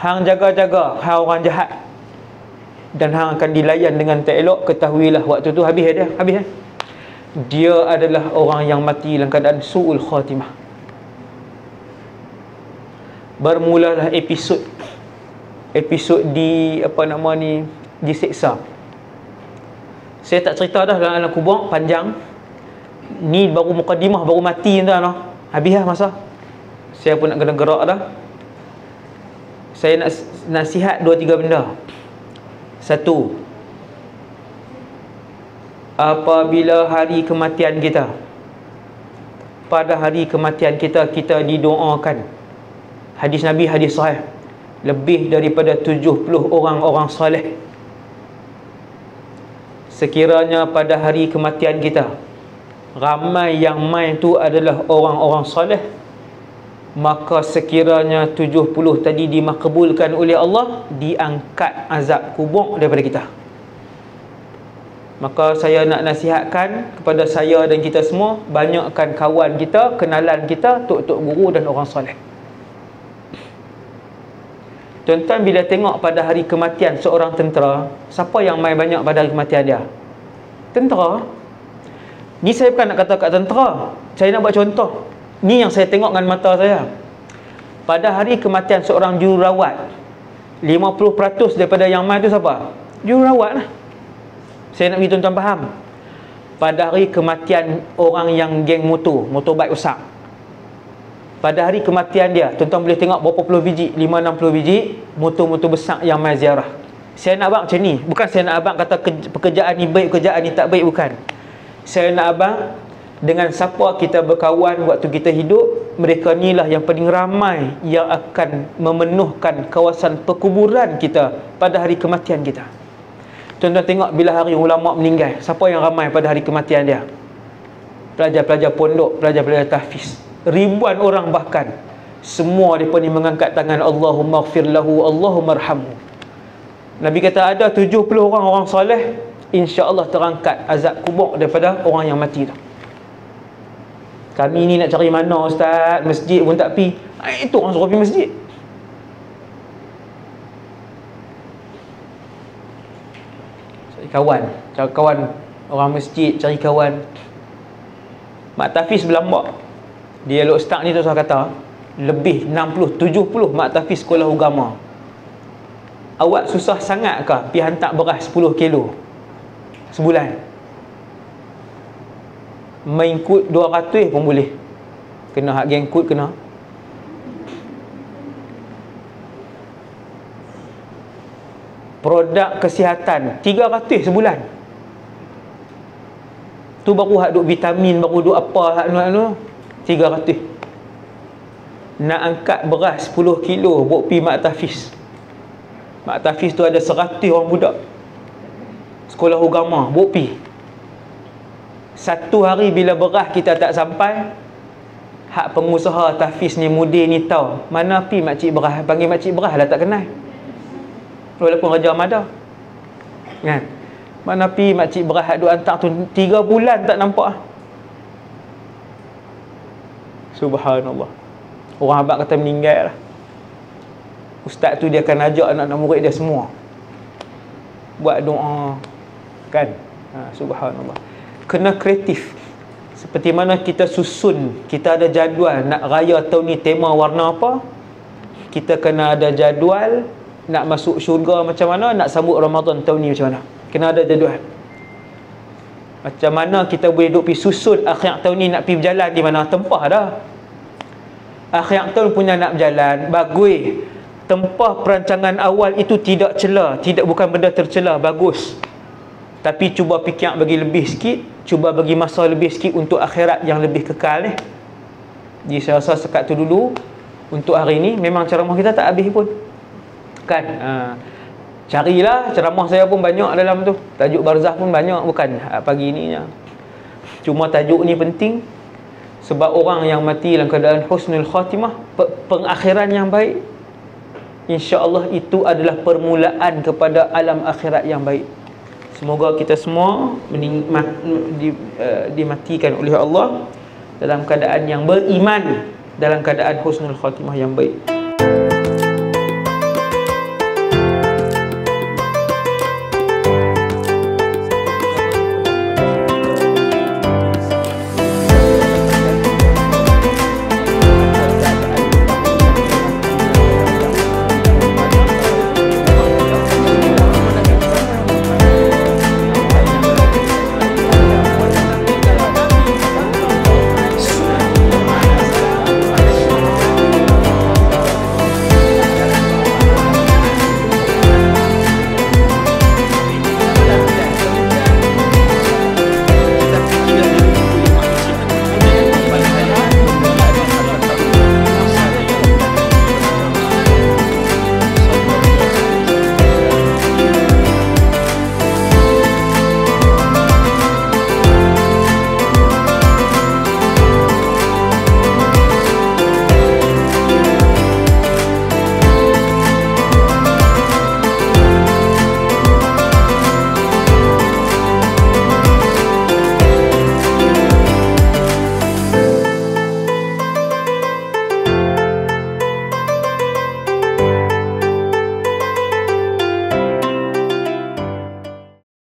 A: hang jaga-jaga, hang orang jahat, dan hang akan dilayan dengan tak elok. Ketahuilah waktu tu habis dia adalah orang yang mati dalam keadaan su'ul khatimah. Bermulalah episod di diseksa. Saya tak cerita dah dalam alam kubur, panjang. Ni baru mukadimah, baru mati tuan noh. Habis dah masa. Saya pun nak kena gerak dah. Saya nak nasihat 2-3 benda. Satu, apabila hari kematian kita, pada hari kematian kita, kita didoakan. Hadis Nabi, hadis sahih, lebih daripada 70 orang-orang soleh. Sekiranya pada hari kematian kita ramai yang main tu adalah orang-orang soleh, maka sekiranya 70 tadi dimakbulkan oleh Allah, diangkat azab kubur daripada kita. Maka saya nak nasihatkan kepada saya dan kita semua, banyakkan kawan kita, kenalan kita, tok-tok guru dan orang soleh. Tuan-tuan, bila tengok pada hari kematian seorang tentera, siapa yang main banyak pada hari kematian dia? Tentera. Ni saya bukan nak kata kat tentera, saya nak buat contoh. Ni yang saya tengok dengan mata saya. Pada hari kematian seorang jururawat, 50% daripada yang main tu siapa? Jururawat lah. Saya nak bagi tuan-tuan faham. Pada hari kematian orang yang geng motorbike rosak, pada hari kematian dia, tuan-tuan boleh tengok berapa puluh biji, 5-60 biji motor-motor besar yang main ziarah. Saya nak abang macam ni. Bukan saya nak abang kata pekerjaan ni baik, pekerjaan ni tak baik, bukan. Saya nak abang, dengan siapa kita berkawan waktu kita hidup, mereka ni lah yang paling ramai yang akan memenuhkan kawasan perkuburan kita pada hari kematian kita. Tuan-tuan tengok bila hari ulama meninggal, siapa yang ramai pada hari kematian dia? Pelajar-pelajar pondok, pelajar-pelajar tahfiz. Ribuan orang bahkan. Semua mereka ni mengangkat tangan, Allahumma ighfir lahu, Allahumma arhamhu. Nabi kata ada 70 orang soleh, insya-Allah terangkat azab kubur daripada orang yang mati tu. Kami ni nak cari mana ustaz? Masjid pun tak pi. Itu orang suruh pergi masjid. Cari kawan orang masjid, cari kawan. Mak Tafiz berlambak. Dialog start ni tu saya kata lebih 60-70 mak Tafiz sekolah agama. Awak susah sangat ke pergi hantar beras 10 kilo sebulan? Main kut 200 pun boleh. Kena hak geng kut kena. Produk kesihatan 300 sebulan. Tu baru hak duk vitamin, baru duk apa hak tu 300. Nak angkat beras 10 kilo buat pi mak Tafiz. Mak Tafiz tu ada 100 orang budak sekolah agama buat pi. Satu hari bila beras kita tak sampai, hak pengusaha Tafiz ni, mudir ni tahu mana pi makcik beras, panggil makcik beras lah tak kenal. Walaupun Raja Amada kan, mana pi makcik beras hak duk hantar tu 3 bulan tak nampak. Subhanallah. Orang abang kata meninggal lah. Ustaz tu dia akan ajak anak-anak murid dia semua buat doa kan. Subhanallah. Kena kreatif. Seperti mana kita susun, kita ada jadual nak raya tahun ni tema warna apa, kita kena ada jadual nak masuk syurga macam mana, nak sambut Ramadan tahun ni macam mana, kena ada jadual. Macam mana kita boleh duk pergi susun akhir tahun ni nak pergi berjalan di mana, tempah dah. Akhir tahun punya nak berjalan bagus, tempah perancangan awal itu tidak cela, bukan benda tercela, bagus. Tapi cuba fikir bagi lebih sikit, cuba bagi masa lebih sikit untuk akhirat yang lebih kekal ni. Jadi saya rasa sekat tu dulu untuk hari ni. Memang ceramah kita tak habis pun kan. Carilah ceramah saya pun banyak dalam tu. Tajuk barzah pun banyak, bukan pagi ni je. Cuma tajuk ni penting sebab orang yang mati dalam keadaan husnul khatimah, pengakhiran yang baik, insya-Allah itu adalah permulaan kepada alam akhirat yang baik. Semoga kita semua dimatikan oleh Allah dalam keadaan yang beriman, dalam keadaan husnul khatimah yang baik.